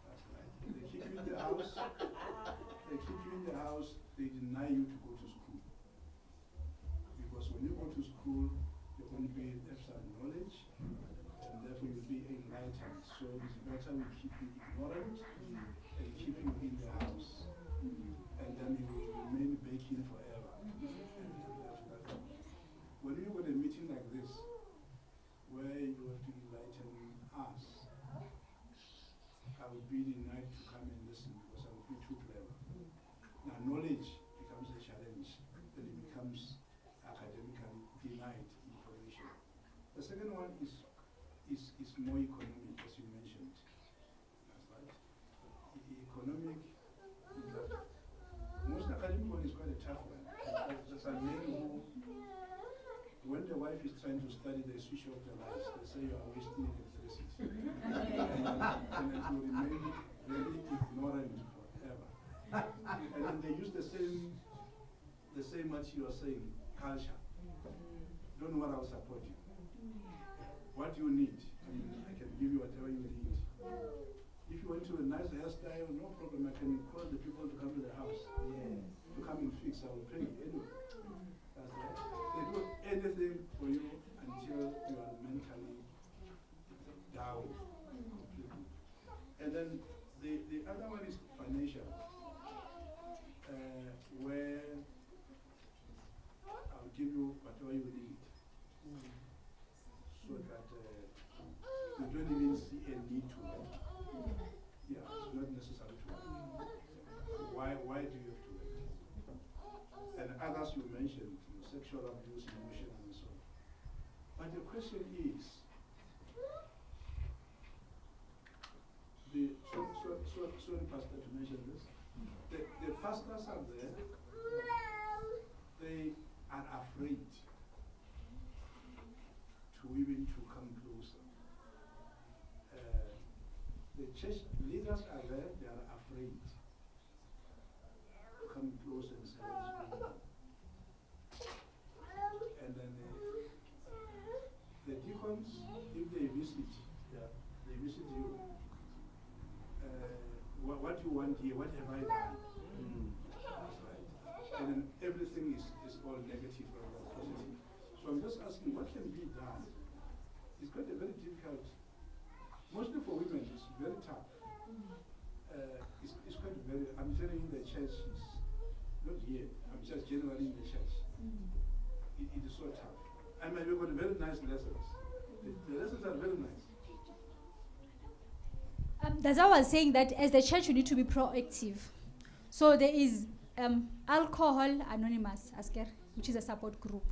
Speaker 11: That's right. They keep you in the house. They deny you to go to school. Because when you go to school, you're going to be extra knowledge, and therefore you'll be enlightened. So it's better we keep you ignorant and keep you in the house. And then you will remain baking forever. When you go to a meeting like this, where you have to enlighten us, I would be denied to come and listen because I would be too clever. Now knowledge becomes a challenge, then it becomes academically denied information. The second one is more economic, as you mentioned. That's right. Economic, most academic one is quite a tough one. wife is trying to study, they switch off the lights. They say you are wasting electricity. and it will remain very ignorant forever. And then they use the same what you are saying, culture. Don't worry, I'll support you. What do you need? I can give you whatever you need. If you want to a nice hairstyle, no problem. I can call the people to come to the house. To come and fix. I will pay you anyway. That's right. They do anything for you until you are mentally down completely. And then the other one is financial, where I'll give you whatever you need, so that you don't even see a need to work. Yeah, it's not necessary to work. Why do you have to work? And others you mentioned, sexual abuse, emotion, and so on. But the question is, sorry, Pastor, to mention this. The pastors are there. They are afraid to even to come closer. The church leaders are there. They are afraid to come closer and say what's going on. And then the deacons, if they visit you. What you want here, what have I done? That's right. And then everything is all negative rather than positive. So I'm just asking, what can be done? It's quite a very difficult, mostly for women, it's very tough. It's quite very, I'm telling you, the church is, not here, I'm just generally in the church. It is so tough. I mean, we've got very nice lessons. The lessons are very nice.
Speaker 1: That's why I was saying that as the church, we need to be proactive. So there is Alcohol Anonymous, Asker, which is a support group.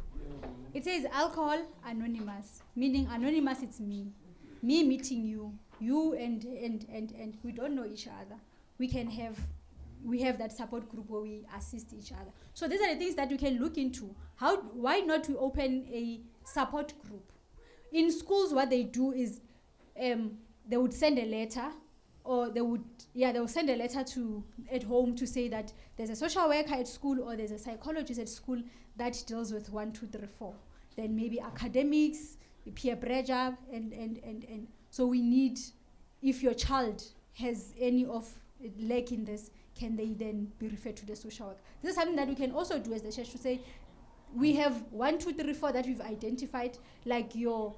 Speaker 1: It says Alcohol Anonymous, meaning anonymous, it's me. Me meeting you and we don't know each other. We have that support group where we assist each other. So these are the things that we can look into. Why not we open a support group? In schools, what they do is they would send a letter, or they will send a letter at home to say that there's a social worker at school or there's a psychologist at school that deals with 1, 2, 3, 4. Then maybe academics, peer pressure, and so we need, if your child has any of lack in this, can they then be referred to the social worker? This is something that we can also do as the church, to say we have 1, 2, 3, 4 that we've identified, like your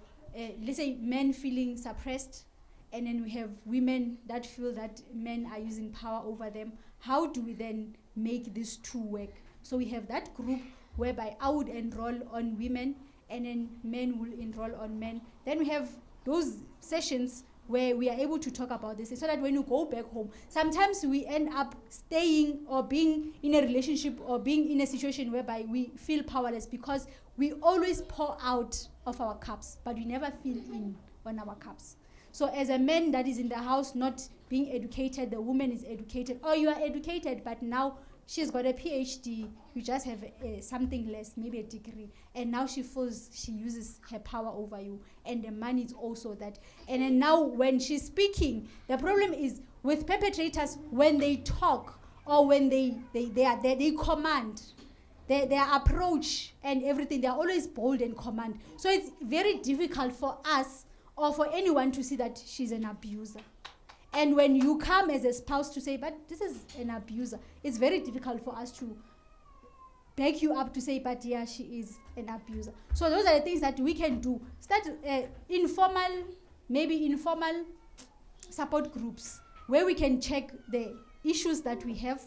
Speaker 1: let's say men feeling suppressed. And then we have women that feel that men are using power over them. How do we then make these two work? So we have that group whereby I would enroll on women, and then men will enroll on men. Then we have those sessions where we are able to talk about this, so that when you go back home, sometimes we end up staying or being in a relationship or being in a situation whereby we feel powerless, because we always pour out of our cups, but we never fill in on our cups. So as a man that is in the house not being educated, the woman is educated, or you are educated, but now she's got a PhD, you just have something less, maybe a degree, and now she feels she uses her power over you, and the money is also that. And then now when she's speaking, the problem is with perpetrators, when they talk or when they command, their approach and everything, they're always bold and command. So it's very difficult for us or for anyone to see that she's an abuser. And when you come as a spouse to say, but this is an abuser, it's very difficult for us to back you up to say, but yeah, she is an abuser. So those are the things that we can do. Start informal support groups where we can check the issues that we have.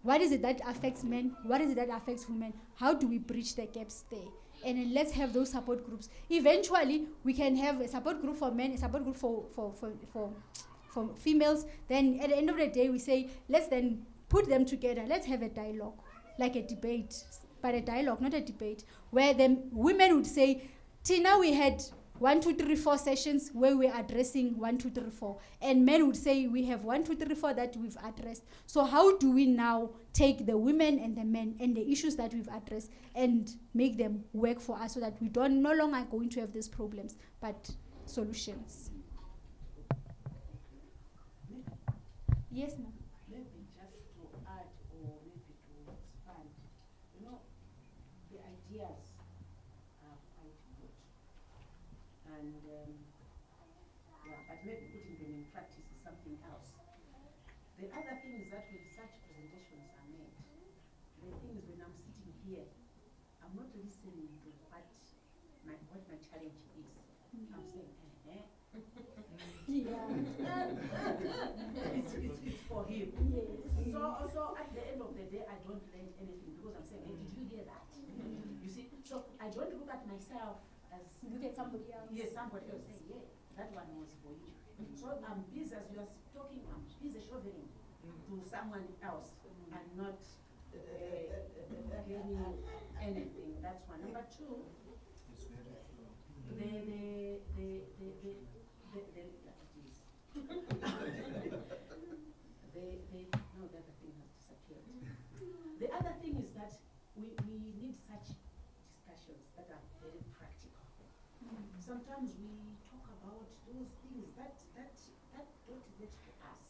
Speaker 1: What is it that affects men? What is it that affects women? How do we bridge the gaps there? And then let's have those support groups. Eventually, we can have a support group for men, a support group for females. Then at the end of the day, we say, let's then put them together. Let's have a dialogue, like a debate, but a dialogue, not a debate, where the women would say, Tina, we had 1, 2, 3, 4 sessions where we're addressing 1, 2, 3, 4. And men would say we have 1, 2, 3, 4 that we've addressed. So how do we now take the women and the men and the issues that we've addressed and make them work for us so that we don't no longer going to have these problems, but solutions? Yes, ma'am.
Speaker 9: Maybe just to add or maybe to expand, you know, the ideas are quite good. And, yeah, but maybe putting them in practice is something else. The other thing is that when such presentations are made, the thing is when I'm sitting here, I'm not listening to what my challenge is. I'm saying,
Speaker 1: Yeah.
Speaker 9: it's for him.
Speaker 1: Yes.
Speaker 9: So at the end of the day, I don't learn anything because I'm saying, hey, did you hear that? You see, so I don't look at myself as
Speaker 1: Look at somebody else.
Speaker 9: yes, somebody else saying, yeah, that one was for you. So I'm busy as you are talking, I'm busy shoveling to someone else and not gaining anything. That's one. Number two,
Speaker 10: It's very true.
Speaker 9: No, the other thing has disappeared. The other thing is that we need such discussions that are very practical. Sometimes we talk about those things that don't get to us.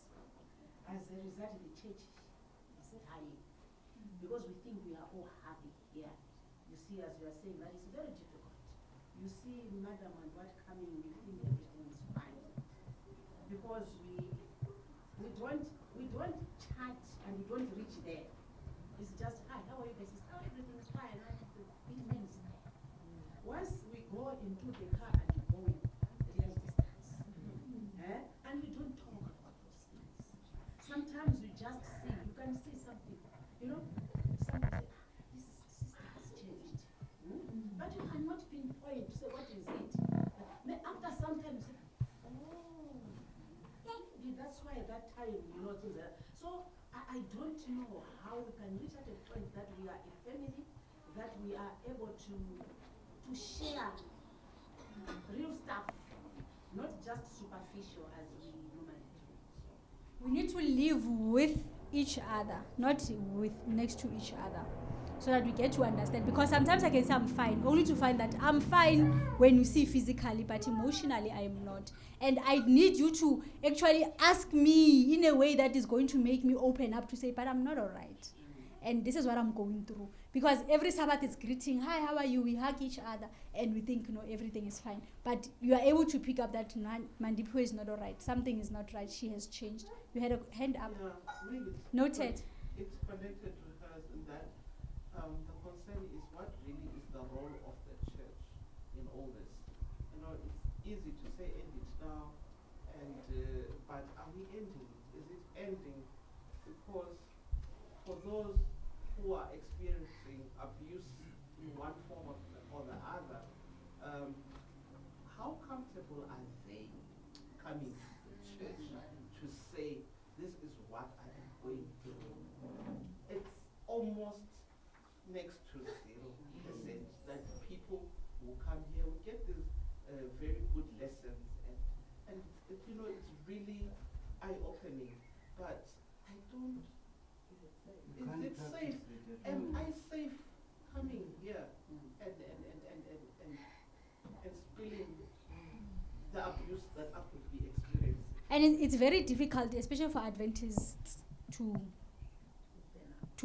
Speaker 9: As a result, the church is dying because we think we are all happy here. You see, as you are saying, that is very difficult. You see, madam and what coming, we think everything is fine because we don't chat and we don't reach there. It's just, hi, how are you guys? It's, oh, everything is fine. It means once we go into the car and we go in, real distance, and we don't talk about those things. Sometimes we just see, you can see something, you know, somebody say, this sister has changed. But you cannot pinpoint to say, what is it? After some time, you say, oh, that's why at that time, you know, things like that. So I don't know how we can reach at a point that we are a family, that we are able to share real stuff, not just superficial as we normally do.
Speaker 1: We need to live with each other, not with next to each other, so that we get to understand. Because sometimes I can say I'm fine, only to find that I'm fine when you see physically, but emotionally I am not. And I need you to actually ask me in a way that is going to make me open up to say, but I'm not all right. And this is what I'm going through. Because every Sabbath is greeting, hi, how are you? We hug each other and we think, no, everything is fine. But you are able to pick up that Mandipu is not all right. Something is not right. She has changed. You had a hand up.
Speaker 12: Yeah, really.
Speaker 1: Noted.
Speaker 12: It's connected to hers in that the concern is what really is the role of the church in all this. You know, it's easy to say end it now, and but are we ending it? Is it ending? Because for those who are experiencing abuse in one form or the other, how comfortable are they coming to the church to say, this is what I am going through? It's almost next to 0% that people will come here, will get these very good lessons, and you know, it's really eye-opening, but I don't. Is it safe? Am I safe coming here and spilling the abuse that I could be experiencing?
Speaker 1: And it's very difficult, especially for Adventists, to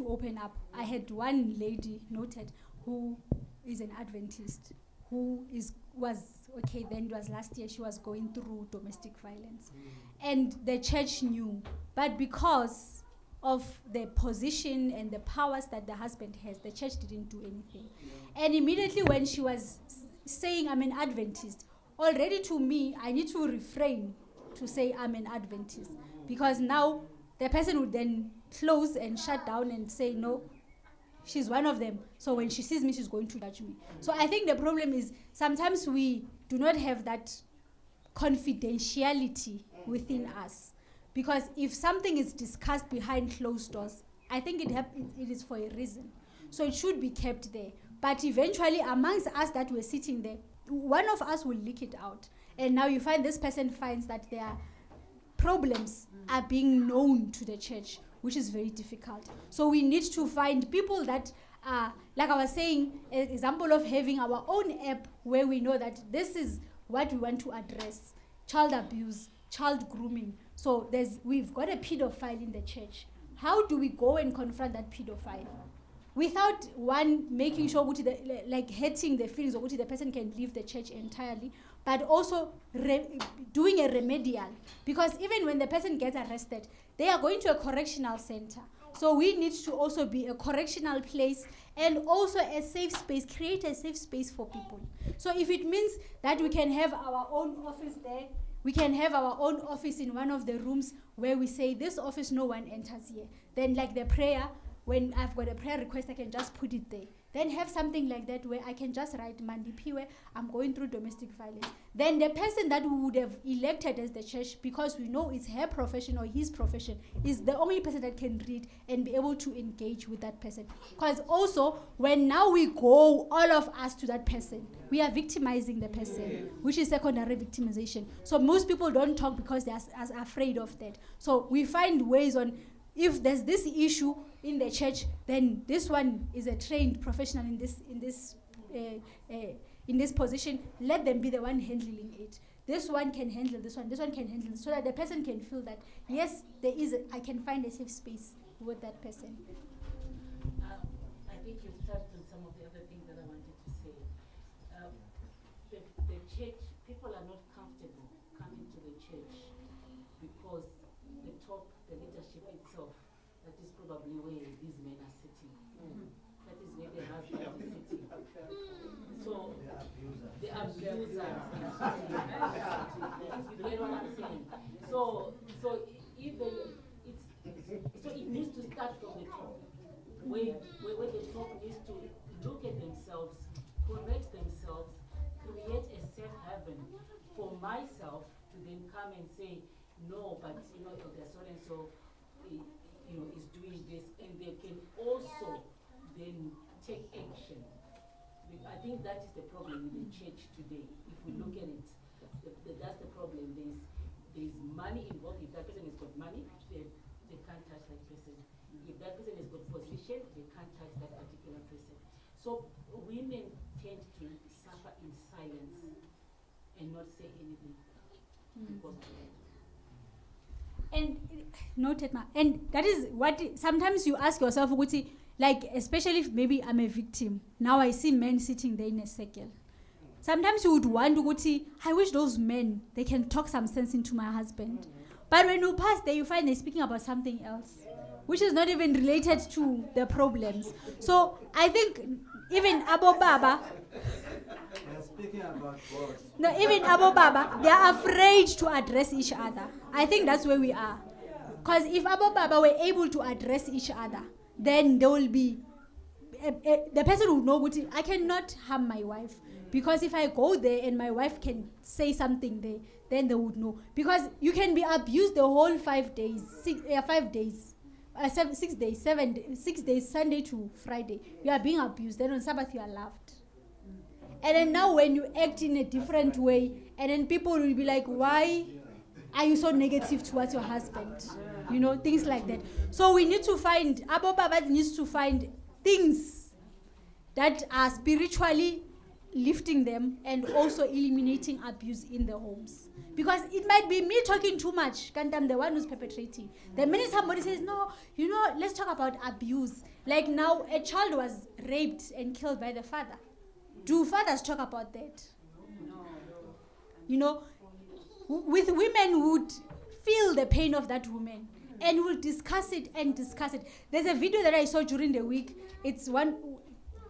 Speaker 1: open up. I had one lady noted who is an Adventist, who was okay, then it was last year, she was going through domestic violence. And the church knew, but because of the position and the powers that the husband has, the church didn't do anything. And immediately when she was saying, I'm an Adventist, already to me, I need to refrain to say I'm an Adventist, because now the person would then close and shut down and say, no, she's one of them. So when she sees me, she's going to judge me. So I think the problem is sometimes we do not have that confidentiality within us. Because if something is discussed behind closed doors, I think it is for a reason. So it should be kept there. But eventually, amongst us that were sitting there, one of us will leak it out. And now you find this person finds that their problems are being known to the church, which is very difficult. So we need to find people that are, like I was saying, an example of having our own app where we know that this is what we want to address: child abuse, child grooming. So we've got a pedophile in the church. How do we go and confront that pedophile? Without one making sure like hurting the feelings of the person can leave the church entirely, but also doing a remedial. Because even when the person gets arrested, they are going to a correctional center. So we need to also be a correctional place and also a safe space, create a safe space for people. So if it means that we can have our own office there, we can have our own office in one of the rooms where we say, this office, no one enters here. Then like the prayer, when I've got a prayer request, I can just put it there. Then have something like that where I can just write Mandipiwe, I'm going through domestic violence. Then the person that we would have elected as the church, because we know it's her profession or his profession, is the only person that can read and be able to engage with that person. Because also, when now we go, all of us, to that person, we are victimizing the person, which is secondary victimization. So most people don't talk because they are afraid of that. So we find ways on, if there's this issue in the church, then this one is a trained professional in this position. Let them be the one handling it. This one can handle this one. This one can handle this, so that the person can feel that yes, I can find a safe space with that person.
Speaker 9: I think you've touched on some of the other things that I wanted to say. The church, people are not comfortable coming to the church because the leadership itself, that is probably where these men are sitting. That is where the husband is sitting. So the abusers are sitting. You get what I'm saying? So it needs to start from the top, where the top needs to look at themselves, correct themselves, create a safe haven for myself to then come and say, no, but there's so and so, is doing this, and they can also then take action. I think that is the problem with the church today. If we look at it, that's the problem. There's money involved. If that person has got money, they can't touch that person. If that person has got position, they can't touch that particular person. So women tend to suffer in silence and not say anything because of that.
Speaker 1: And noted, ma. And that is what sometimes you ask yourself, like, especially if maybe I'm a victim. Now I see men sitting there in a circle. Sometimes you would wonder, I wish those men, they can talk some sense into my husband. But when you pass there, you find they're speaking about something else, which is not even related to the problems. So I think even Abo Baba,
Speaker 10: speaking about God.
Speaker 1: No, even Abo Baba, they are afraid to address each other. I think that's where we are. Because if Abo Baba were able to address each other, then there will be, the person would know, I cannot harm my wife. Because if I go there and my wife can say something there, then they would know. Because you can be abused the whole 5 days, 6 days, 6 days, Sunday to Friday. You are being abused. Then on Sabbath you are loved. And then now when you act in a different way, and then people will be like, why are you so negative towards your husband? Things like that. So we need to find, Abo Baba needs to find things that are spiritually lifting them and also eliminating abuse in the homes. Because it might be me talking too much, and I'm the one who's perpetrating. The minute somebody says, no, let's talk about abuse. Like now, a child was raped and killed by the father. Do fathers talk about that? With women would feel the pain of that woman and will discuss it and discuss it. There's a video that I saw during the week. It's one,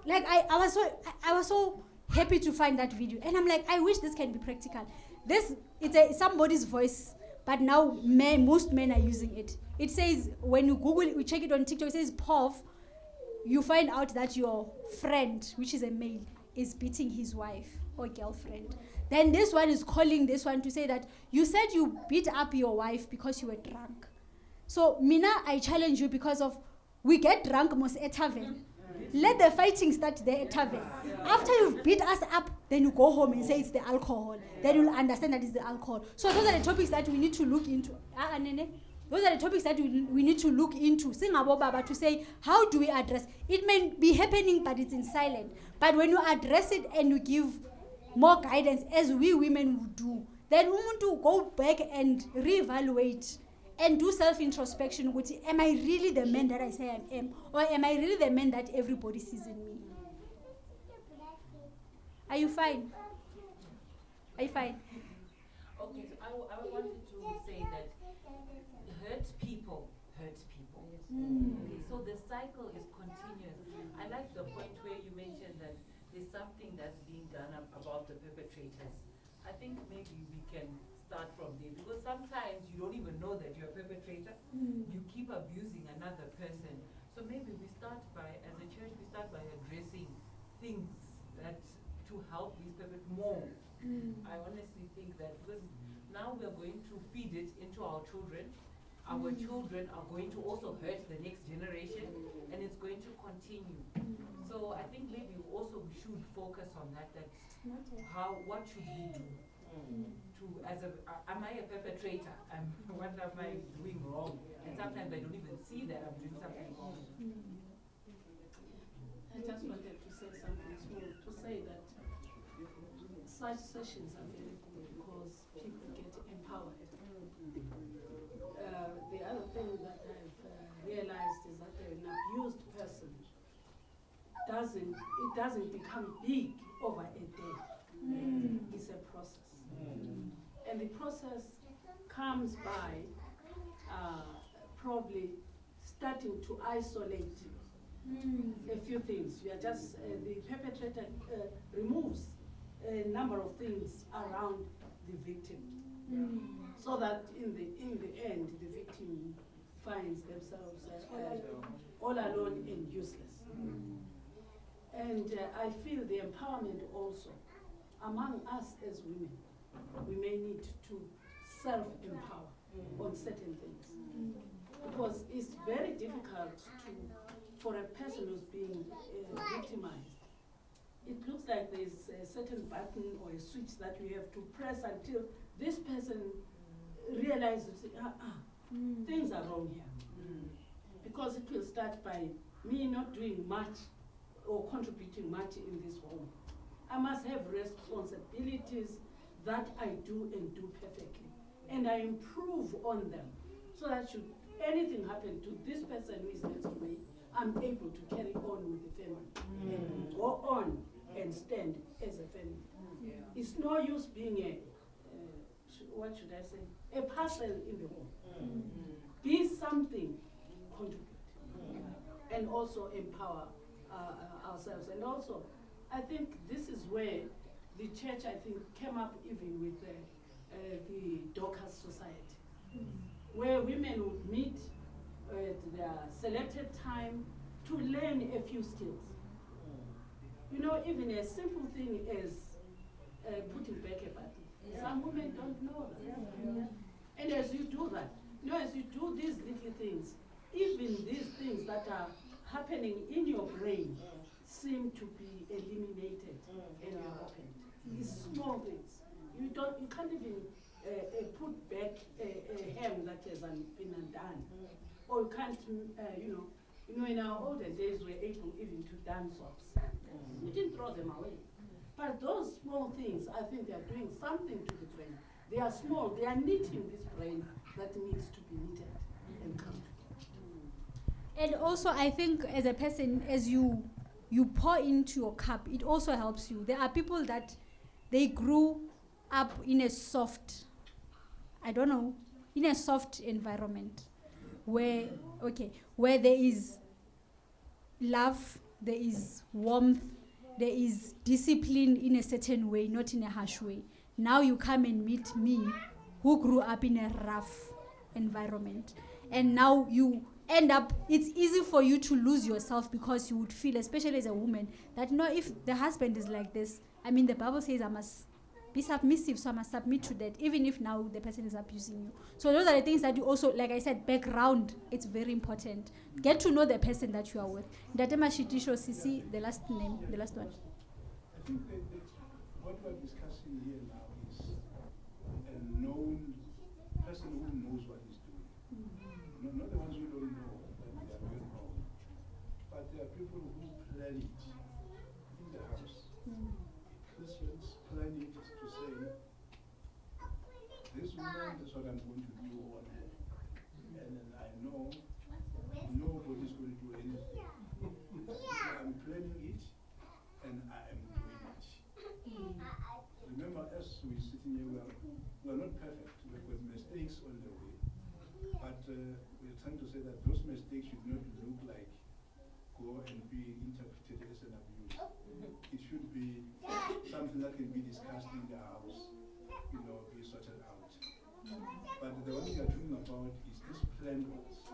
Speaker 1: like I was so happy to find that video, and I'm like, I wish this can be practical. It's somebody's voice, but now most men are using it. It says, when you Google it, we check it on TikTok, it says POV, you find out that your friend, which is a male, is beating his wife or girlfriend. Then this one is calling this one to say that you said you beat up your wife because you were drunk. So Mina, I challenge you, because of we get drunk most at tavern. Let the fighting start there at tavern. After you've beat us up, then you go home and say it's the alcohol. Then you'll understand that it's the alcohol. So those are the topics that we need to look into. Those are the topics that we need to look into. Singabo Baba, to say, how do we address? It may be happening, but it's in silent. But when you address it and you give more guidance, as we women would do, then we want to go back and reevaluate and do self-introspection. Which, am I really the man that I say I am? Or am I really the man that everybody sees in me? Are you fine? Are you fine?
Speaker 9: Okay, so I wanted to say that hurt people. Okay, so the cycle is continuous. I like the point where you mentioned that there's something that's being done about the perpetrators. I think maybe we can start from there, because sometimes you don't even know that you're a perpetrator. You keep abusing another person. So maybe we start by, as a church, we start by addressing things that to help these perpetrators more. I honestly think that, because now we're going to feed it into our children. Our children are going to also hurt the next generation, and it's going to continue. So I think maybe also we should focus on that. What should we do? Am I a perpetrator? What am I doing wrong? And sometimes I don't even see that I'm doing something wrong.
Speaker 13: I just wanted to say something small, to say that such sessions are very good because people get empowered. The other thing that I've realized is that an abused person doesn't become big over a day. It's a process. And the process comes by probably starting to isolate a few things. You are just, the perpetrator removes a number of things around the victim. So that in the end, the victim finds themselves all alone and useless. And I feel the empowerment also among us as women. We may need to self-empower on certain things. Because it's very difficult for a person who's being victimized. It looks like there's a certain button or a switch that we have to press until this person realizes, things are wrong here. Because it will start by me not doing much or contributing much in this home. I must have responsibilities that I do and do perfectly. And I improve on them so that should anything happen to this person who is next to me, I'm able to carry on with the family and go on and stand as a family. It's no use being what should I say, a parcel in the home. Be something, contribute, and also empower ourselves. And also, I think this is where the church, I think, came up even with the Dorcas Society, where women would meet at their selected time to learn a few skills. You know, even a simple thing is putting back a button. Some women don't know that. And as you do that, you know, as you do these little things, even these things that are happening in your brain seem to be eliminated and opened. It's small things. You can't even put back a hem that has been undone, or you can't, you know, in our older days we were able even to dance socks. We didn't throw them away. But those small things, I think they are doing something to the brain. They are small. They are knitting this brain that needs to be knitted and come together.
Speaker 1: And also, I think as a person, as you pour into your cup, it also helps you. There are people that they grew up in a soft, in a soft environment where there is love, there is warmth, there is discipline in a certain way, not in a harsh way. Now you come and meet me, who grew up in a rough environment. And now you end up, it's easy for you to lose yourself, because you would feel, especially as a woman, that no, if the husband is like this, I mean, the Bible says I must be submissive, so I must submit to that, even if now the person is abusing you. So those are the things that you also, like I said, background, it's very important. Get to know the person that you are with. Datema Shitisho Sisi, the last name, the last one.
Speaker 11: I think that what we're discussing here now is a known person who knows what he's doing. Not the ones who don't know that they are doing wrong, but there are people who plan it in the house. Christians plan it to say, this woman is what I'm going to do on her. And then I know nobody's going to do anything. I'm planning it, and I am doing it. Remember, as we're sitting here, we are not perfect. We've got mistakes on the way. But we're trying to say that those mistakes should not look like go and be interpreted as an abuse. It should be something that can be discussed in the house, be sorted out. But the one we are talking about is this planned ones.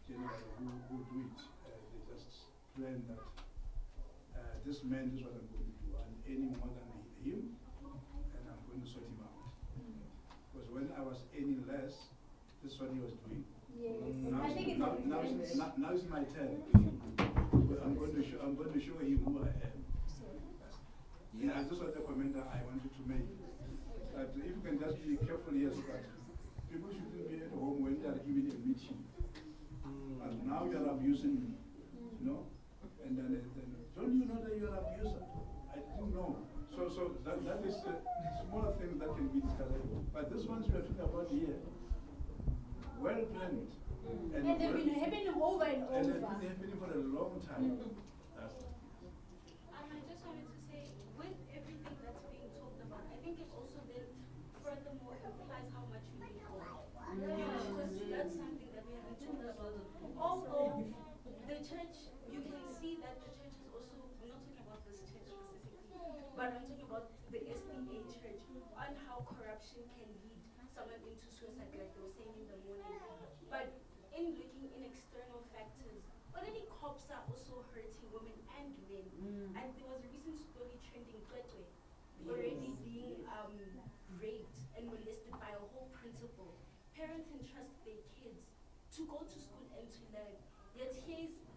Speaker 11: Generally, who do it, they just plan that this man is what I'm going to do, and any more than him, and I'm going to sort him out. Because when I was any less, this is what he was doing.
Speaker 1: Yes.
Speaker 11: Now it's my turn. I'm going to show him who I am. Yeah, this was the comment that I wanted to make. That if you can just be careful here, so that people shouldn't be at home when they are giving a meeting. And now you are abusing me, And then don't you know that you are an abuser? I didn't know. So that is a smaller thing that can be discussed. But this ones we are talking about here, well planned.
Speaker 1: And they've been happening over and over.
Speaker 11: And they've been happening for a long time.
Speaker 14: I just wanted to say, with everything that's being talked about, I think it also then furthermore implies how much we need God. Because that's something that we haven't talked about. Although the church, you can see that the church is also, I'm not talking about this church specifically, but I'm talking about the SDA church, on how corruption can lead someone into suicide, like they were saying in the morning. But in looking in external factors, already cops are also hurting women and men. And there was a recent story trending, Kwetwe, already being raped and molested by a whole principal. Parents entrust their kids to go to school and to learn. Yet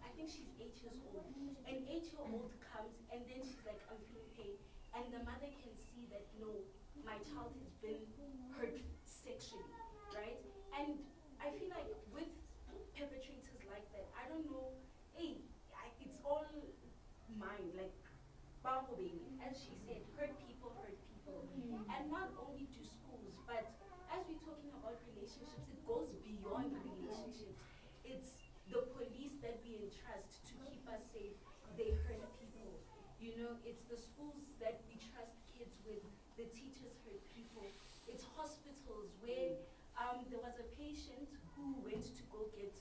Speaker 14: I think she's 8 years old. An 8-year-old comes and then she's like, I'm feeling pain. And the mother can see that, no, my child has been hurt sexually, right? And I feel like with perpetrators like that, I don't know, it's all mine, like, Babo baby, as she said, hurt people. And not only to schools, but as we're talking about relationships, it goes beyond relationships. It's the police that we entrust to keep us safe. They hurt people. It's the schools that we trust kids with. The teachers hurt people. It's hospitals where there was a patient who went to go get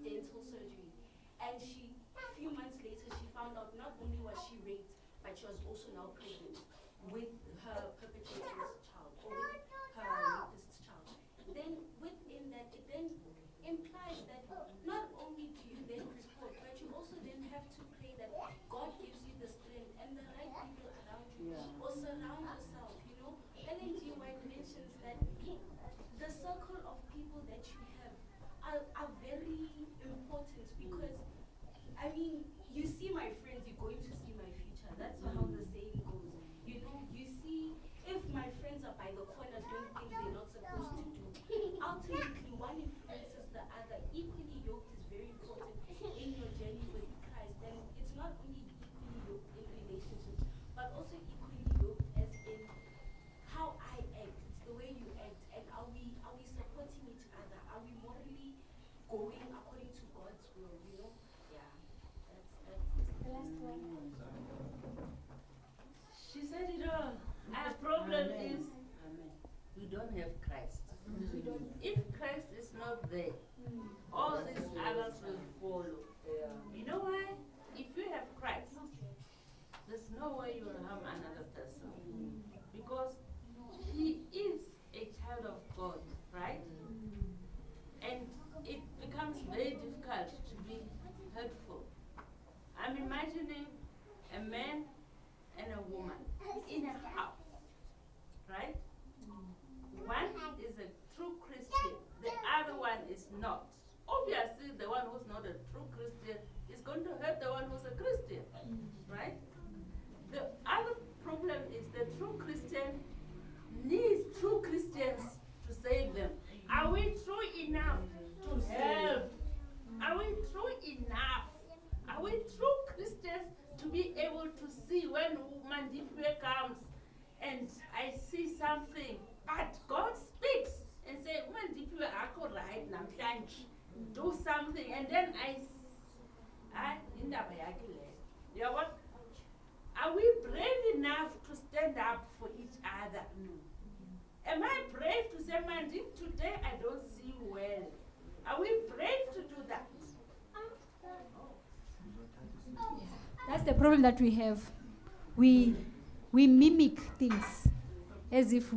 Speaker 14: dental surgery. And a few months later, she found out not only was she raped, but she was also now pregnant with her perpetrator's child, or with her rapist's child. Then within that, it then implies that not only do you then report, but you also then have to pray that God gives you the strength and the right people around you, or surround yourself, Ellen G. White mentions that the circle of people that you have are very important, because, you see my friends, you're going to see my future. That's how the saying goes. You see, if my friends are by the corner doing things they're not supposed to do, ultimately one influences the other. Equally yoked is very important in your journey with Christ. And it's not only equally yoked in relationships, but also equally yoked as in how I act. It's the way you act. And are we supporting each other? Are we morally going according to God's will, Yeah, that's the last one.
Speaker 9: She said it all. Our problem is we don't have Christ. If Christ is not there, all these others will follow. You know why? If you have Christ, there's no way you will harm another person. Because he is a child of God, right? And it becomes very difficult to be hurtful. I'm imagining a man and a woman in a house. right? One is a true Christian, the other one is not. Obviously, the one who's not a true Christian is going to hurt the one who's a Christian, right? The other problem is the true Christian needs true Christians to save them. Are we true enough to help? Are we true enough? Are we true Christians to be able to see when Mandipwe comes and I see something, but God speaks and say, Mandipwe, ako right namhlanje, do something, and then yeah, what? Are we brave enough to stand up for each other? Am I brave to say, Mandip, today I don't see you well? Are we brave to do that?
Speaker 1: That's the problem that we have. We mimic things as if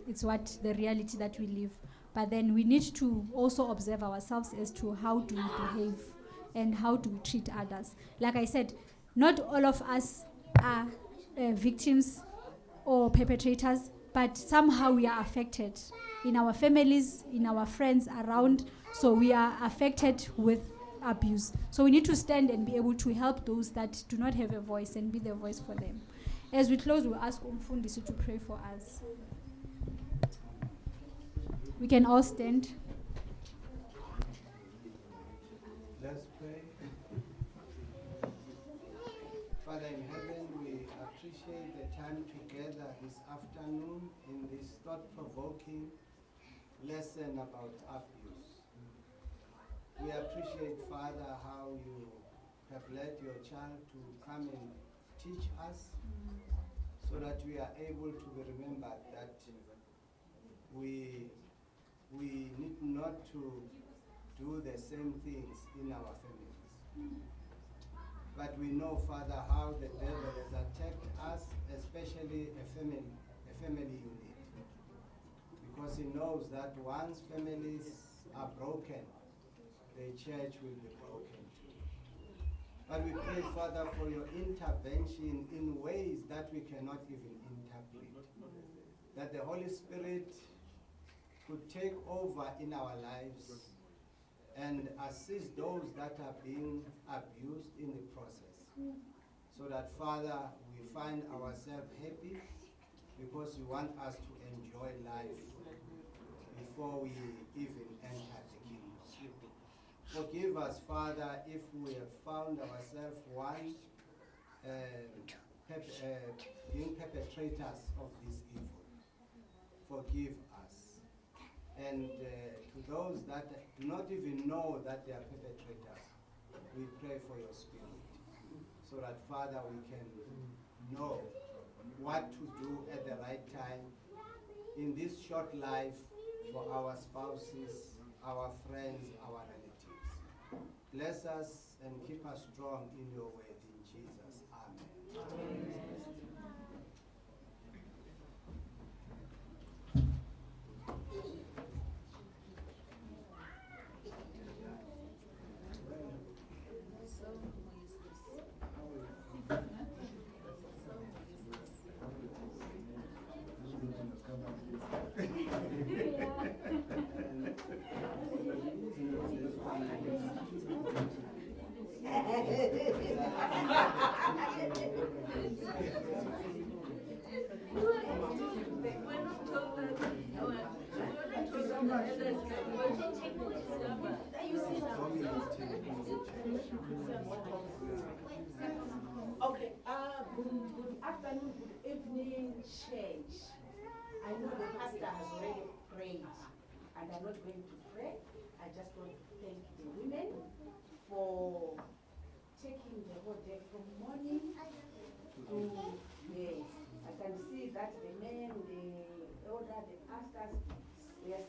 Speaker 1: it's what the reality that we live. But then we need to also observe ourselves as to how do we behave and how do we treat others. Like I said, not all of us are victims or perpetrators, but somehow we are affected in our families, in our friends around. So we are affected with abuse. So we need to stand and be able to help those that do not have a voice and be the voice for them. As we close, we'll ask Umfundisi to pray for us. We can all stand.
Speaker 10: Let's pray. Father in heaven, we appreciate the time together this afternoon in this thought-provoking lesson about abuse. We appreciate, Father, how you have led your child to come and teach us so that we are able to remember that we need not to do the same things in our families. But we know, Father, how the devil has attacked us, especially a family unit. Because he knows that once families are broken, the church will be broken too. But we pray, Father, for your intervention in ways that we cannot even interpret. That the Holy Spirit could take over in our lives and assist those that are being abused in the process. So that, Father, we find ourselves happy because you want us to enjoy life before we even enter the kingdom. Forgive us, Father, if we have found ourselves being perpetrators of this evil. Forgive us. And to those that do not even know that they are perpetrators, we pray for your Spirit, so that, Father, we can know what to do at the right time in this short life for our spouses, our friends, our relatives. Bless us and keep us strong in your word. In Jesus, amen. Amen.
Speaker 13: Okay, good afternoon, good evening, church. I know the pastor has already prayed, and I'm not going to pray. I just want to thank the women for taking the whole day from morning to, yes, I can see that the men, the elder, the pastors, we are